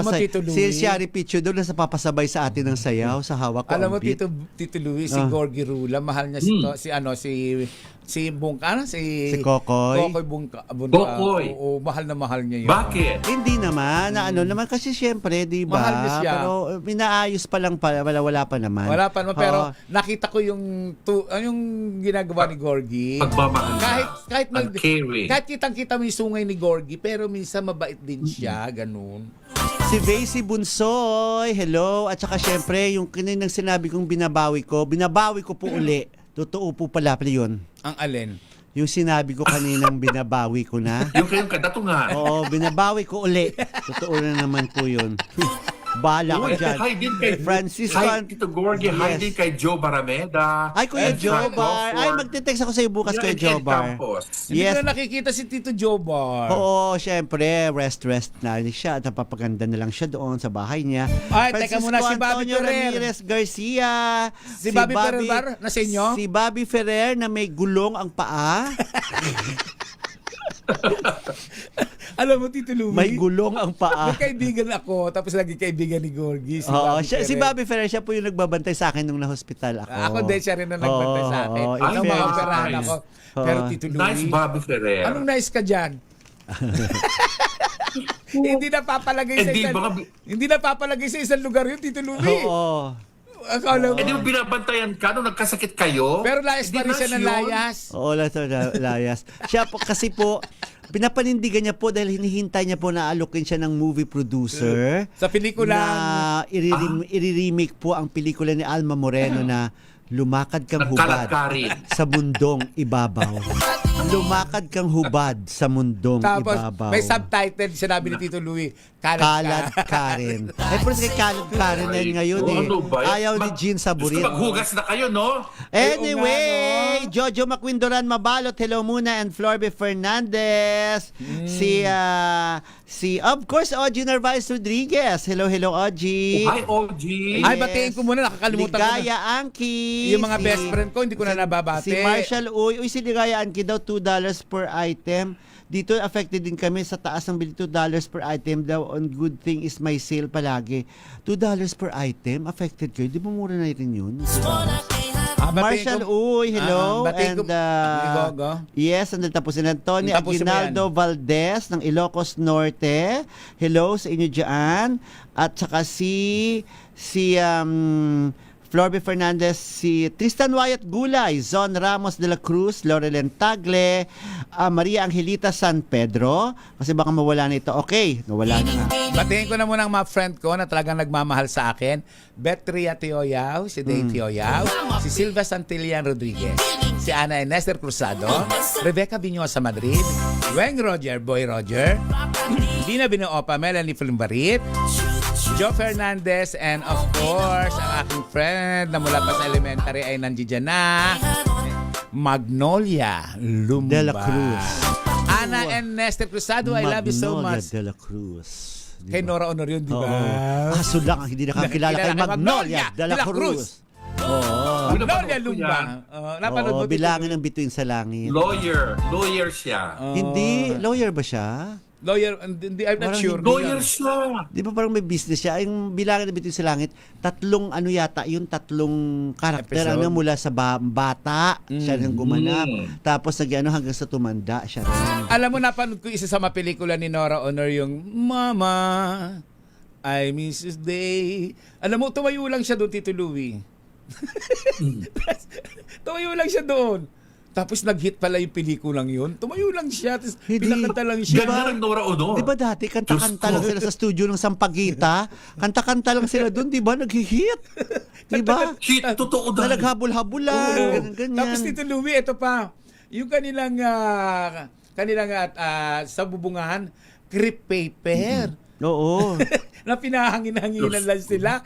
mo, Tito Louie, si Shari Picho doon na papasabay sa atin ng sayaw sa hawak ko. Alam mo, Tito Louie, si Gorgie Rula, mahal niya si Bungka, si Kokoy. Kokoy. Oo, mahal na mahal niya yun. Bakit? Hindi naman, naman kasi syempre, di ba? Mahal niya siya. Pero pinaayos pa lang pala, wala pa naman. Wala pa naman, pero nakita ko yung ginagawa ni Gorgie. Pagmamahal kahit kitang-kita mo yung sungay ni Gorgie, pero minsan mabait din siya, ganun. Si Vacy Bunsoy, hello. At saka syempre, yung kaninang sinabi kong binabawi ko po uli. Totoo po pala yun. Ang alin? Yung sinabi ko kaninang binabawi ko na. Yung kayong kadatungan. Oo, binabawi ko uli. Totoo na naman po yun. Bala ko dyan. Hi din kay Francis Tito Gorgie. Hi din kay Joe Barameda. Ay, Kuya Joe Bar. Ay, magte-text ako sa iyo bukas, Kuya Joe Bar. Hindi ko na nakikita si Tito Joe Bar. Oo, syempre, rest na siya. At napapaganda na lang siya doon sa bahay niya. Ay, teka muna, si Bobby Ferrer. Ramirez Garcia. Si Bobby Ferrer bar? Nasa inyo? Si Bobby Ferrer na may gulong ang paa. Alam mo, Tito Louie, May gulong ang paa. may kaibigan ako, tapos naging kaibigan ni Gorgie. Oo, Bobby si Ferrer. Bobby Ferrer, siya po yung nagbabantay sa akin nung na-hospital ako. Ako din, siya rin na nagbantay sa akin. Oo, Ano, in maoperahan fairness. ako. Pero Tito Louie, Nice Bobby Ferrer. anong nice ka dyan? Hindi napapalagay sa Hindi, isang baka- hindi napapalagay sa isang lugar yun, Tito Louie. Oo. Akala mo. Eh di mo binabantayan ka nung nagkasakit kayo? Pero layas pa rin siya ng layas. Oo, layas. Siya po, kasi po, pinapanindigan niya po dahil hinihintay niya po na alokin siya ng movie producer. Sa pelikula. Na i-remake po ang pelikula ni Alma Moreno na Lumakad Kang Hubad Nagkalat-karin. sa Mundong Ibabaw. Lumakad Kang Hubad sa Mundong Tapos, Ibabaw. may subtitle, sinabi ni Tito Louie, Kalat Karen. Pero kasi Kalat Karen na yun ngayon eh. Ano ba yan? Ayaw ni Jean Saburit. Gusto maghugas na kayo, no? Anyway, Jojo Maquindoran Mabalot, hello muna, and Florbe Fernandez. Si of course, Ogie Narvaez Rodriguez. Hello, Ogie. Hi, OG. Ay, batiin ko muna, nakakalimutan ko na. Ligaya Anki. Yung mga best friend ko, hindi ko na nababate. Si Marshall Uy, si Ligaya Anki daw $2 per item. Dito affected din kami sa taas ng bili, $2 per item daw. On good thing is may sale palagi. $2 per item, affected kayo. Di ba mura na rin yun? Marshall Uy, hello. batiin ko. Go. Yes, and tapusin na Tony Tapusin mo Aguinaldo Valdez ng Ilocos Norte. Hello sa inyo dyan. At saka si Florbe Fernandez, si Tristan Wyatt Gulay, Zon Ramos de la Cruz, Laurelen Tagle, Maria Angelita San Pedro, kasi baka mawala na ito. Okay, nawala na nga. Batiin ko na muna ang mga friend ko na talagang nagmamahal sa akin. Betria Teoyao, si Dave Teoyao, si Silva Santillan Rodriguez, si Ana Nester Cruzado, Rebecca Binyosa Madrid, Weng Roger, Boy Roger, Dina Binoopa, Melanie Flimbarit, Joe Fernandez, and of course, ang aking friend na mula pa sa elementary ay nandiyan na, Magnolia Lumba. De la Cruz. Ana and Nester Cruzado, I love you so Magnolia much. de la Cruz. Diba? Kay Nora Honor yun, di ba? Kaso lang, hindi nakakilala kay Magnolia de la Cruz. Oo. Magnolia Lumba. Napanood mo? Bilangin ang bituin sa langit. Lawyer siya. Hindi, lawyer ba siya? Lawyer, I'm not Parang sure. Lawyer siya. Di ba parang may business siya? Yung bilangin na bituin sa langit, tatlong karakter Episode. mula sa bata, siya nang gumanap. Tapos hanggang sa tumanda, siya rin. Alam mo, napanood ko isa sa mga pelikula ni Nora Honor, yung Mama, I miss this day. Alam mo, tumayo lang siya doon, Tito Louie. Tumayo lang siya doon. Tapos nag-hit pala yung pelikulang yun. Tumayo lang siya, tapos pinakanta lang siya. Ganda ng Nora Honor. Di ba dati, kanta-kanta lang sila sa studio ng Sampaguita? Kanta-kanta lang sila doon, di ba? Nag-hit. Di ba? Shit, totoo Na dahil. naghabol-habol lang. Ganyan. Tapos Tito Louie, ito pa, yung kanilang sa bubungahan, crepe paper. Oo. Na pinahangin-hanginan lang sila.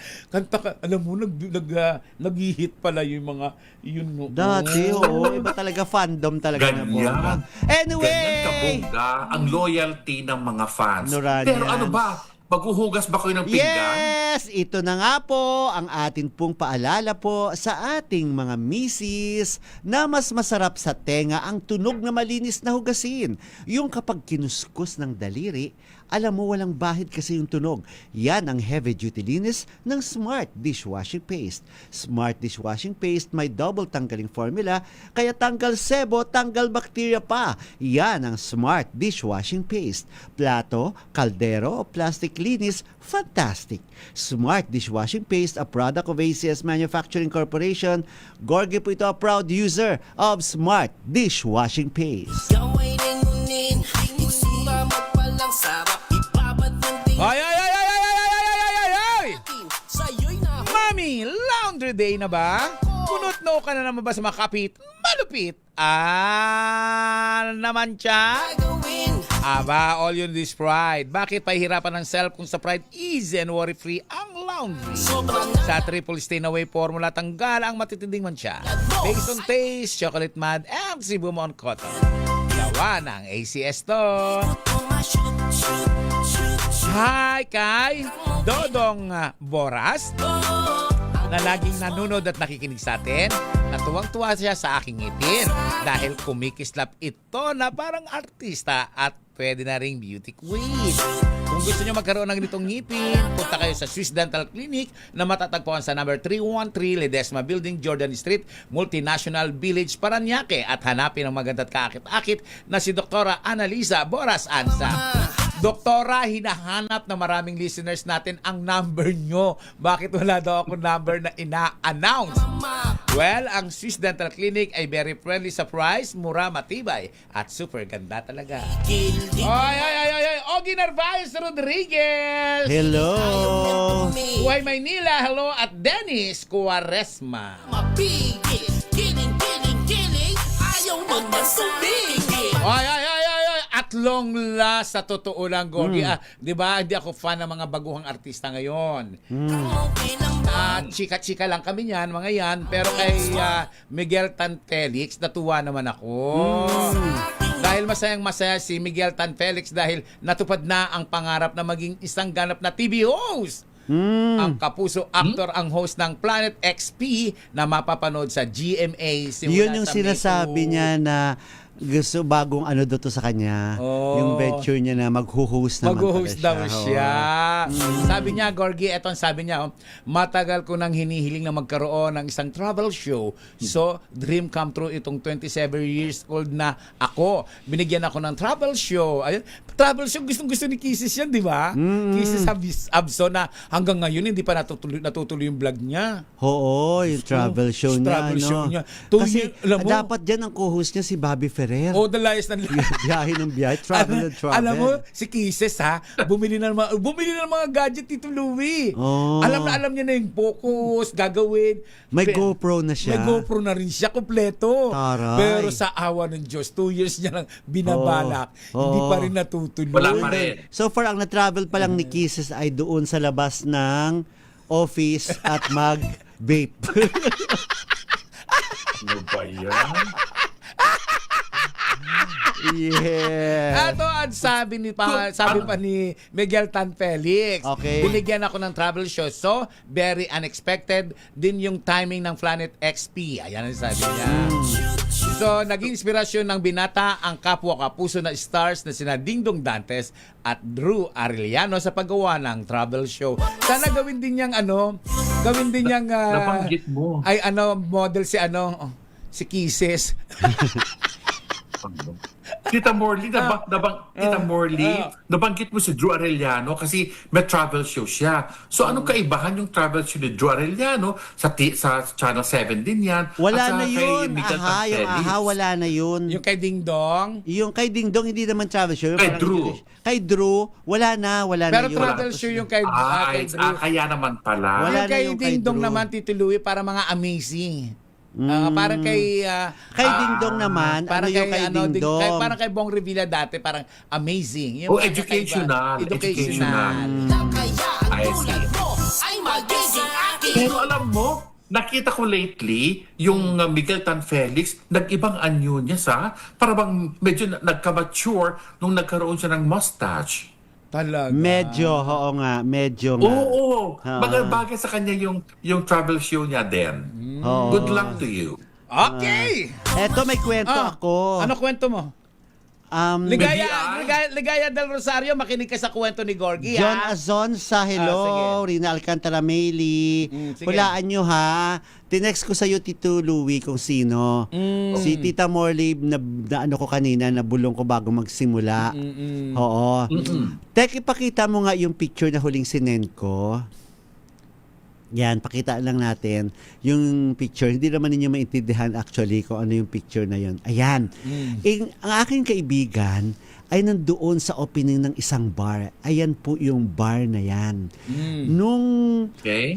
Alam mo, nag-hit pala yung mga, yun. Dati, iba talaga fandom talaga na Ganyan. bongga. Anyway! Ganyan kabongga ang loyalty ng mga fans. Noranians. Pero ano ba? Maghuhugas ba kayo ng pinggan? Yes! Ito na nga po ang atin pong paalala po sa ating mga misis na mas masarap sa tenga ang tunog na malinis na hugasin. Yung kapag kinuskus ng daliri, alam mo walang bahid kasi yung tunog. Yan ang heavy-duty linis ng Smart Dishwashing Paste. Smart Dishwashing Paste may double tanggaling formula, kaya tanggal sebo, tanggal bakterya pa. Yan ang Smart Dishwashing Paste. Plato, kaldero o plastic linis, fantastic. Smart Dishwashing Paste, a product of ACS Manufacturing Corporation. Gorgie po ito, a proud user of Smart Dishwashing Paste. Ay! Mami, laundry day na ba? Punot-no ka na naman ba sa mga kapit? Malupit. Naman siya? Aba, all you need is Pride. Bakit pahihirapan ng self kung sa Pride easy and worry-free ang laundry? Sa triple stain away formula, tanggal ang matitinding mancha. Based on taste, chocolate mud, and Cebu Mon Cotton. Gawa ng ACS to. Hi kay Dodong Boras. na laging nanonood at nakikinig sa atin. Natuwang-tuwa siya sa aking ngipin dahil kumikislap ito na parang artista at pwede na ring beauty queen. Kung gusto nyo magkaroon ng ganitong ngipin, punta kayo sa Swiss Dental Clinic na matatagpuan sa number 313 Ledesma Building, Jordan Street, Multinational Village, Paranaque at hanapin ang maganda at kaakit-akit na si Dr. Annalisa Boras Ansa. Doktora, hinahanap na maraming listeners natin ang number nyo. Bakit wala daw ako number na ina-announce? Well, ang Swiss Dental Clinic ay very friendly sa price, mura, matibay, at super ganda talaga. Ay! Ogie Narvaez Rodriguez! Hello! Buhay Maynila, hello! At Dennis Cuaresma. Mapigil, kiling, ayaw naman sumigil. Ay! At long last, sa totoo lang, Gorgie. Di ba, hindi ako fan ng mga baguhang artista ngayon. Chika-chika lang kami yan, mga yan. Pero kay Miguel Tan Felix, natuwa naman ako. Dahil masayang-masaya si Miguel Tan Felix dahil natupad na ang pangarap na maging isang ganap na TV host. Ang kapuso actor ang host ng Planet XP na mapapanood sa GMA. Yun yung sinasabi niya na gusto bagong ano daw to sa kanya. Yung venture niya na mag-host naman. Mag-host daw siya. Sabi niya, Gorgie, eto ang sabi niya, matagal ko nang hinihiling na magkaroon ng isang travel show. So, dream come true itong 27 years old na ako. Binigyan ako ng travel show. Ayun, travel show, gustong-gusto ni Kisses yan, di ba? Kisses Abso na hanggang ngayon hindi pa natutuloy yung vlog niya. Oo, yung travel show niya. Travel show niya. Kasi dapat dyan ang co-host niya si Bobby Ferrer. Oh, the layas ng biyahe ng biyahe, travel and travel. Alam mo, si Kisses ha, bumili ng mga gadget Tito Louie. Alam niya na yung focus, gagawin. May GoPro na siya. May GoPro na rin siya, kompleto. Taray. Pero sa awa ng Diyos, 2 years niya lang binabalak. Hindi pa rin natutuloy. Wala pa rin. So far, ang na-travel pa lang ni Kisses ay doon sa labas ng office at mag-vape. Ano ba yan? Yeah. Ato ang sabi pa ni Miguel Tan Felix. Okay. Binigyan ako ng travel show. So, very unexpected din yung timing ng Planet XP. Ayan ang sabi niya. So, naging inspirasyon ng binata ang kapwa kapuso na stars na sina Dingdong Dantes at Drew Arellano sa paggawa ng travel show. Sana gawin din niyang nabanggit mo. Ay model si Kisses. Tita Morley, nabanggit mo si Drew Arellano kasi may travel show siya. So anong kaibahan yung travel show ni Drew Arellano sa Channel 7 din yan? Wala na yun. Wala na yun. Yung kay Dingdong? Yung kay Dingdong, hindi naman travel show. Kay Drew. Kay Drew, wala na Pero yun. travel show yung kay Drew. Kaya naman pala. Yung kay Dingdong naman, Tito Louie, para mga amazing. Parang kay Dingdong naman, parang yung kay Dingdong? Parang kay Bong Revilla dati, parang amazing. Yung educational. I see. Pero alam mo, nakita ko lately, yung Miguel Tan Felix, nag-ibang anyo niya parang medyo nagka-mature nung nagkaroon siya ng mustache. Talaga. Medyo nga. Oo. Bagay sa kanya yung travel show niya din. Good luck to you. Okay! Eto, may kwento ako. Ano kwento mo? Ligaya del Rosario, makinig ka sa kwento ni Gorgie. John Azon sa hello, Rina Alcantara Mayli. Hulaan nyo ha. Tinext ko sa'yo, Tito Louie, kung sino. Si Tita Morley, na ano ko kanina, nabulong ko bago magsimula. Oo. Tek, ipakita mo nga yung picture na huling sinend ko. Yan, pakita lang natin yung picture. Hindi naman ninyo maintindihan actually kung ano yung picture na yun. Ayan. Ang aking kaibigan ay nandoon sa opening ng isang bar. Ayan po yung bar na yan. Nung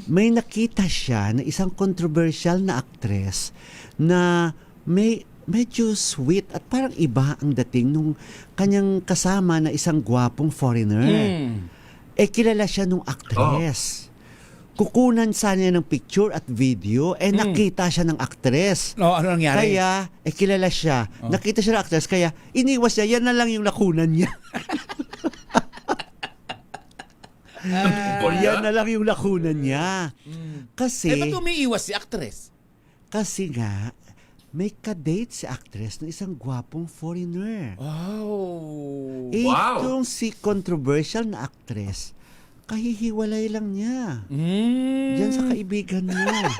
may nakita siya na isang controversial na actress na medyo sweet at parang iba ang dating nung kanyang kasama na isang gwapong foreigner. Kilala siya nung actress. Kukunan sana niya ng picture at video, nakita siya ng actress. Ano nangyari? Kaya, kilala siya. Nakita siya ng actress, kaya iniwas niya, yan na lang yung nakunan niya. Yan na lang yung lakunan niya. Kasi, ba't umiiwas si actress? kasi nga, may kadate si actress ng isang gwapong foreigner. Wow. Itong si controversial na actress, kahihiwalay lang niya. Diyan sa kaibigan niya.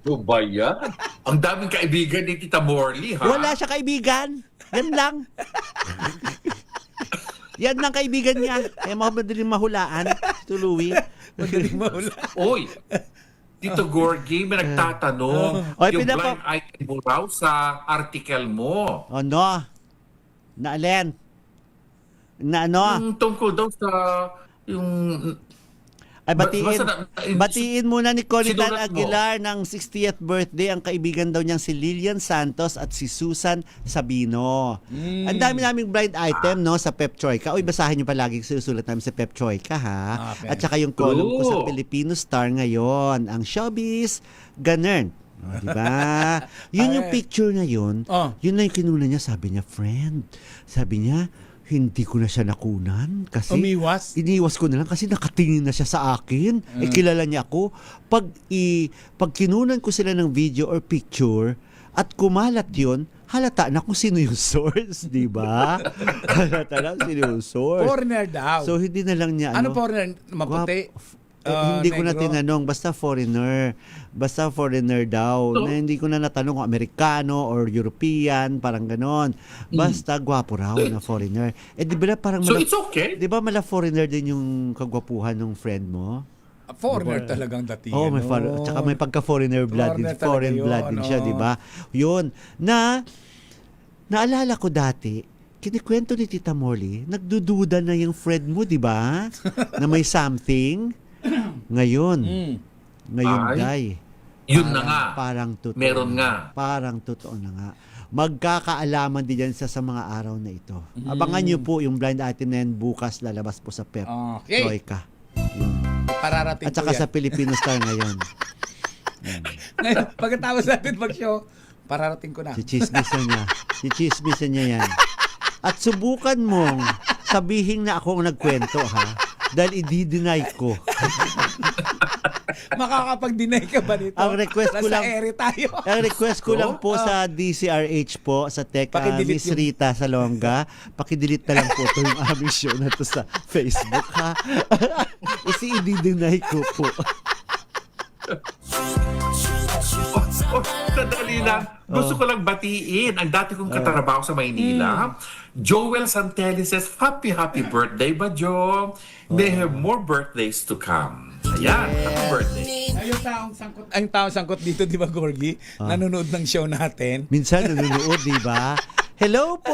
Ano ba yan? Ang daming kaibigan ni Tita Morley, ha? Wala siya kaibigan. Yan lang. Yan lang kaibigan niya. Kaya madaling mahulaan. Tuluwi. Magaling mahula. Oy, Tito Gorgie, may nagtatanong. Oy, Yung pinapa- blind item mo raw sa article mo. Ano? Na alin? Na ano? Yung tungkol daw sa yung Ay, batiin. basta Batiin muna ni Colitan sinulat mo. Aguilar ng 60th birthday ang kaibigan daw niyang si Lilian Santos at si Susan Sabino. Ang dami naming blind item, no, sa Pep Troika. Uy, basahin niyo palagi sinusulat namin sa Pep Troika, ha? Okay. At saka yung column ko sa True. Filipino Star ngayon, ang Showbiz Ganern. O, diba? Yun yung picture na yun. Yun na yung kinuna niya. Sabi niya, friend. Sabi niya, hindi ko na siya nakunan kasi iniwas ko na lang kasi nakatingin na siya sa akin. Kilala niya ako. Pag kinunan ko sila ng video or picture at kumalat yun, halata na kung sino yung source, di ba? Halata na kung sino yung source. Foreigner daw. So hindi na lang niya Ano foreigner? Maputi? hindi ko na negro? tinanong, basta foreigner. Basta foreigner daw. So, Na hindi ko na natanong kung Amerikano or European, parang ganon. Basta gwapo raw na foreigner. Eh di ba parang So it's okay? Di ba mala foreigner din yung kagwapuhan ng friend mo? Foreigner talagang dating. Oh, may tsaka may pagka-foreigner blood din, Foreigner talaga foreign yun, blood din siya, di ba? Yun. Naalala ko dati, kinikwento ni Tita Molly, nagdududa na yung friend mo, di ba? Na may something. Ngayon, Day. Yun na nga. Parang totoo. Meron nga. Parang totoo na nga. Magkakaalaman din yan sa mga araw na ito. Abangan nyo po yung blind item na yan bukas lalabas po sa Pep Okay. Troika. Pararating At saka ko yan. sa Filipino Star ngayon. Ngayon, pagkatapos natin mag-show, pararating ko na. Sichismisan niya yan. At subukan mong sabihin na ako ang nagkwento, ha? Dahil i-deny ko. Makakapag-deny ka ba nito? Ang request ko lang, Nasa ere tayo. ang request ko lang po sa DCRH po, sa tech, Pakidelete Miss Rita Salonga, pakidelete na lang po ito yung aming show na to sa Facebook, ha? Kasi i-deny ko po. Sandali lang. Gusto ko lang batiin ang dati kong katrabaho sa Maynila. Joel Santelli says, happy birthday ba, Jo? May have more birthdays to come. Ayan, happy birthday. Ay, yung taong sangkot dito, di ba, Gorgie? Nanonood ng show natin. Minsan nanonood, di ba? Hello po!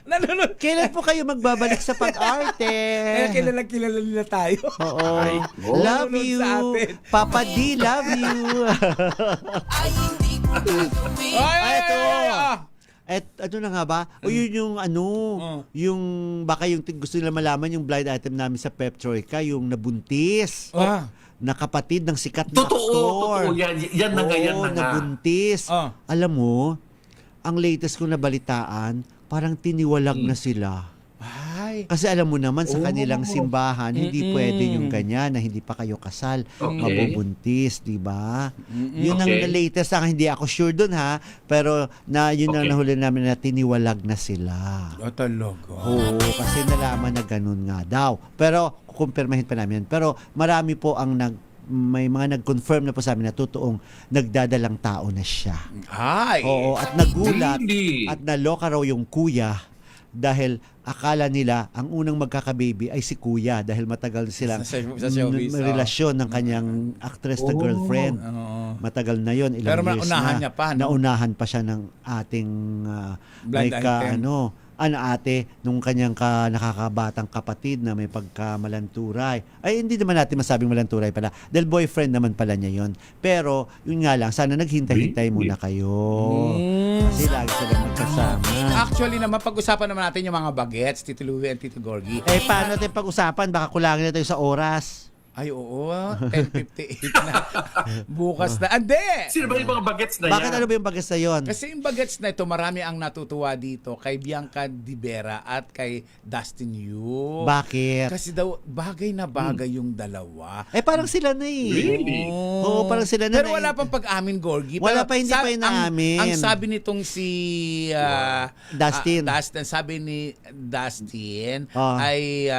Nanonood. Kailan po kayo magbabalik sa pag-arte? Eh, kilala nila tayo. Oo. Nanonood Love you. sa atin. Papa D, love you. Ay, ito. ah. At ano na nga ba? O yun yung yung baka yung gusto nila malaman yung blind item namin sa Pep Troika, yung nabuntis. Na kapatid ng sikat na aktor. Totoo. Yan na nga, yan na nga. Nabuntis. Alam mo, ang latest ko na balitaan, parang tiniwalag na sila. Kasi alam mo naman sa kanilang simbahan, hindi pwede yung ganyan na hindi pa kayo kasal, mabubuntis, di ba? Yun ang latest, hindi ako sure dun, ha, pero yun ang nahuli namin na tiniwalag na sila. Talaga. Oo, kasi nalaman na ganun nga daw. Pero kumpirmahin pa namin. Pero marami po ang may mga nag-confirm na po sa amin na totoong nagdadalang tao na siya. Oo, at nagulat at naloka raw yung kuya dahil akala nila ang unang magkakababy ay si kuya dahil matagal silang relasyon ng kanyang actress na girlfriend. Matagal na yon, ilang pero years naunahan na. niya pa, no? Naunahan pa siya ng ating blind item. ate nung kanyang nakakabatang kapatid na may pagkamalanturay. Ay, hindi naman natin masabing malanturay pala. Dahil boyfriend naman pala niya yon. Pero, yun nga lang, sana naghintay-hintay muna kayo. Kasi lagi silang magkasama. Actually naman, pag-usapan naman natin yung mga bagets, Tito Louie and Tito Gorgie. Eh, paano natin pag-usapan? Baka kulangin na tayo sa oras. Ay, oo. 10:58 na. Bukas na. Ande! Sino ba yung mga bagets na Bakit yan? ano ba yung bagets na yon? Kasi yung bagets na ito, marami ang natutuwa dito kay Bianca Di Vera at kay Dustin Yu. Bakit? Kasi daw, bagay na bagay yung dalawa. Eh, parang sila na eh. Really? Oo, parang sila na. Pero wala pang pag-amin, Gorgie. Wala Pero pa, hindi pa inaamin. Ang sabi nitong si Dustin. sabi ni Dustin Ah. ay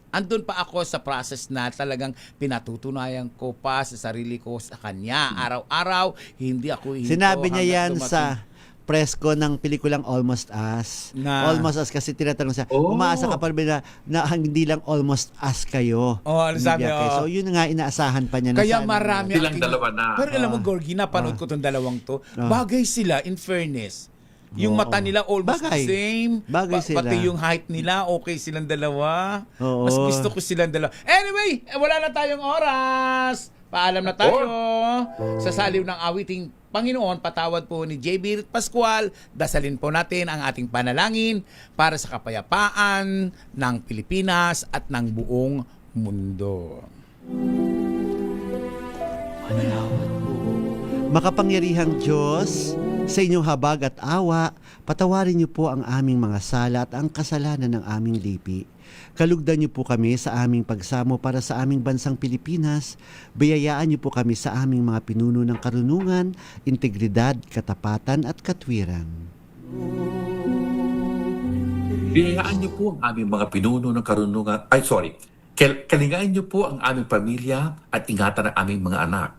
andun pa ako sa process na talagang pinatutunayan ko pa sa sarili ko sa kanya. Araw-araw, hindi ako hinto. Sinabi niya yan hanggang sa presko ng pelikulang Almost Us. Na- Almost Us kasi tinatanong siya, Oh. umaasa ka pa rin na hindi lang Almost Us kayo. Oh, ano sabi? Bianca. Oh. So yun nga inaasahan pa niya na Kaya sana- marami Silang dalawa na. Pero alam mo, Gorgie, napanood ko tong dalawang to. Bagay sila, in fairness. Yung Oo. mata nila almost Bagay. the same. Bagay sila. Pati yung height nila, okay silang dalawa. Oo. Mas gusto ko silang dalawa. Anyway, wala na tayong oras. Paalam na tayo. Sa saliw ng awiting Panginoon, patawad po ni JB Pascual. Dasalin po natin ang ating panalangin para sa kapayapaan ng Pilipinas at ng buong mundo. Makapangyarihang Diyos, sa inyong habag at awa, patawarin niyo po ang aming mga sala at ang kasalanan ng aming lipi. Kalugdan niyo po kami sa aming pagsamo para sa aming bansang Pilipinas. Biyayaan niyo po kami sa aming mga pinuno ng karunungan, integridad, katapatan at katwiran. Biyayaan niyo po ang aming mga pinuno ng karunungan. Kalingain niyo po ang aming pamilya at ingatan ang aming mga anak.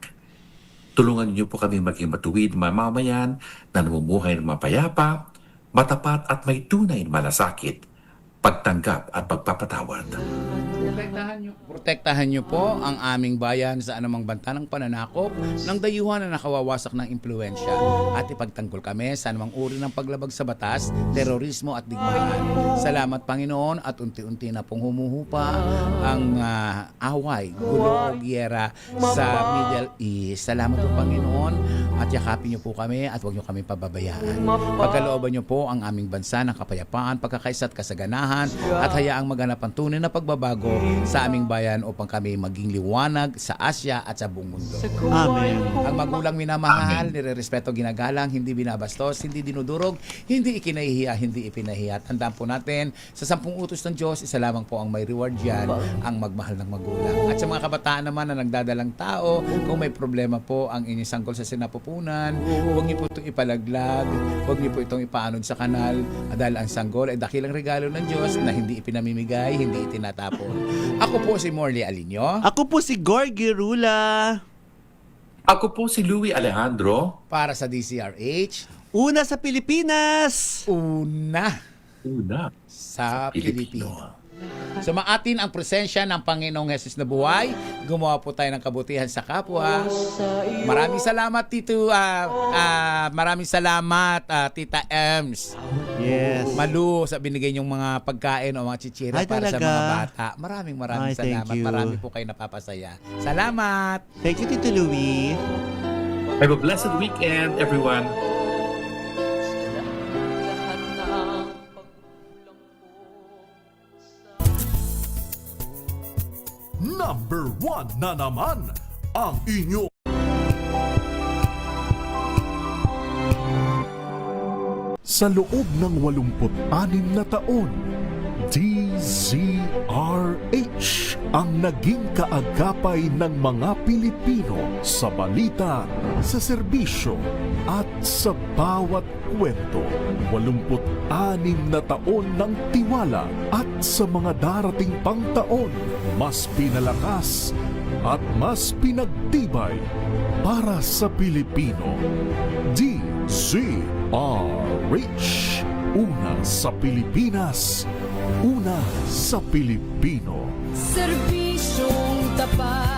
Tulungan niyo po kami maging matuwid na mamamayan na namumuhay ng mapayapa, matapat at may tunay na malasakit, pagtanggap at pagpapatawad. Protektahan niyo po ang aming bayan sa anumang banta ng pananakop ng dayuhan na nakawawasak ng impluensya at ipagtanggol kami sa anumang uri ng paglabag sa batas, terorismo at digmaan. Salamat Panginoon at unti-unti na pong humuhupa ang away, gulo o giyera sa Middle East. Salamat po Panginoon at yakapin niyo po kami at huwag niyo kami pababayaan. Pagkalooban niyo po ang aming bansa ng kapayapaan, pagkakaisa at kasaganahan at hayaang maganap ang tunay na pagbabago sa aming bayan upang kami maging liwanag sa Asya at sa buong mundo. Amen. Ang magulang minamahal, nirerespeto, ginagalang, hindi binabastos, hindi dinudurog, hindi ikinahihiya, hindi ipinahiya. Tandaan po natin, sa 10 utos ng Diyos, isa lamang po ang may reward dyan, ang magmahal ng magulang. At sa mga kabataan naman na nagdadalang tao, kung may problema po ang inyong sanggol sa sinapupunan, huwag niyo po itong ipalaglag, huwag niyo po itong ipaanod sa kanal, dahil ang sanggol ay dakilang regalo ng Diyos na hindi ipinamimigay, hindi itinatapon. Ako po si Morley Alinio. Ako po si Gorgie Rula. Ako po si Louie Alejandro. Para sa DCRH. Una sa Pilipinas. Una Una sa Pilipino. Sumaatin ang presensya ng Panginoong Hesus na buhay. Gumawa po tayo ng kabutihan sa kapwa. Maraming salamat Tito. Maraming salamat Tita Ems. Yes. Malu sa binigay niyong mga pagkain o mga chichira Ay, para sa talaga? mga bata. Maraming Ay, thank salamat. you. Marami po kayo napapasaya. Salamat. Thank you, Tito Louie. Have a blessed weekend, everyone. Number 1 na naman ang inyo. Sa loob ng 86 na taon, DZRH ang naging kaagapay ng mga Pilipino sa balita, sa serbisyo at sa bawat kwento. 86 na taon ng tiwala at sa mga darating pang taon, mas pinalakas at mas pinagtibay para sa Pilipino. DZRH. Una sa Pilipinas, una sa Pilipino. Serbisyong tapat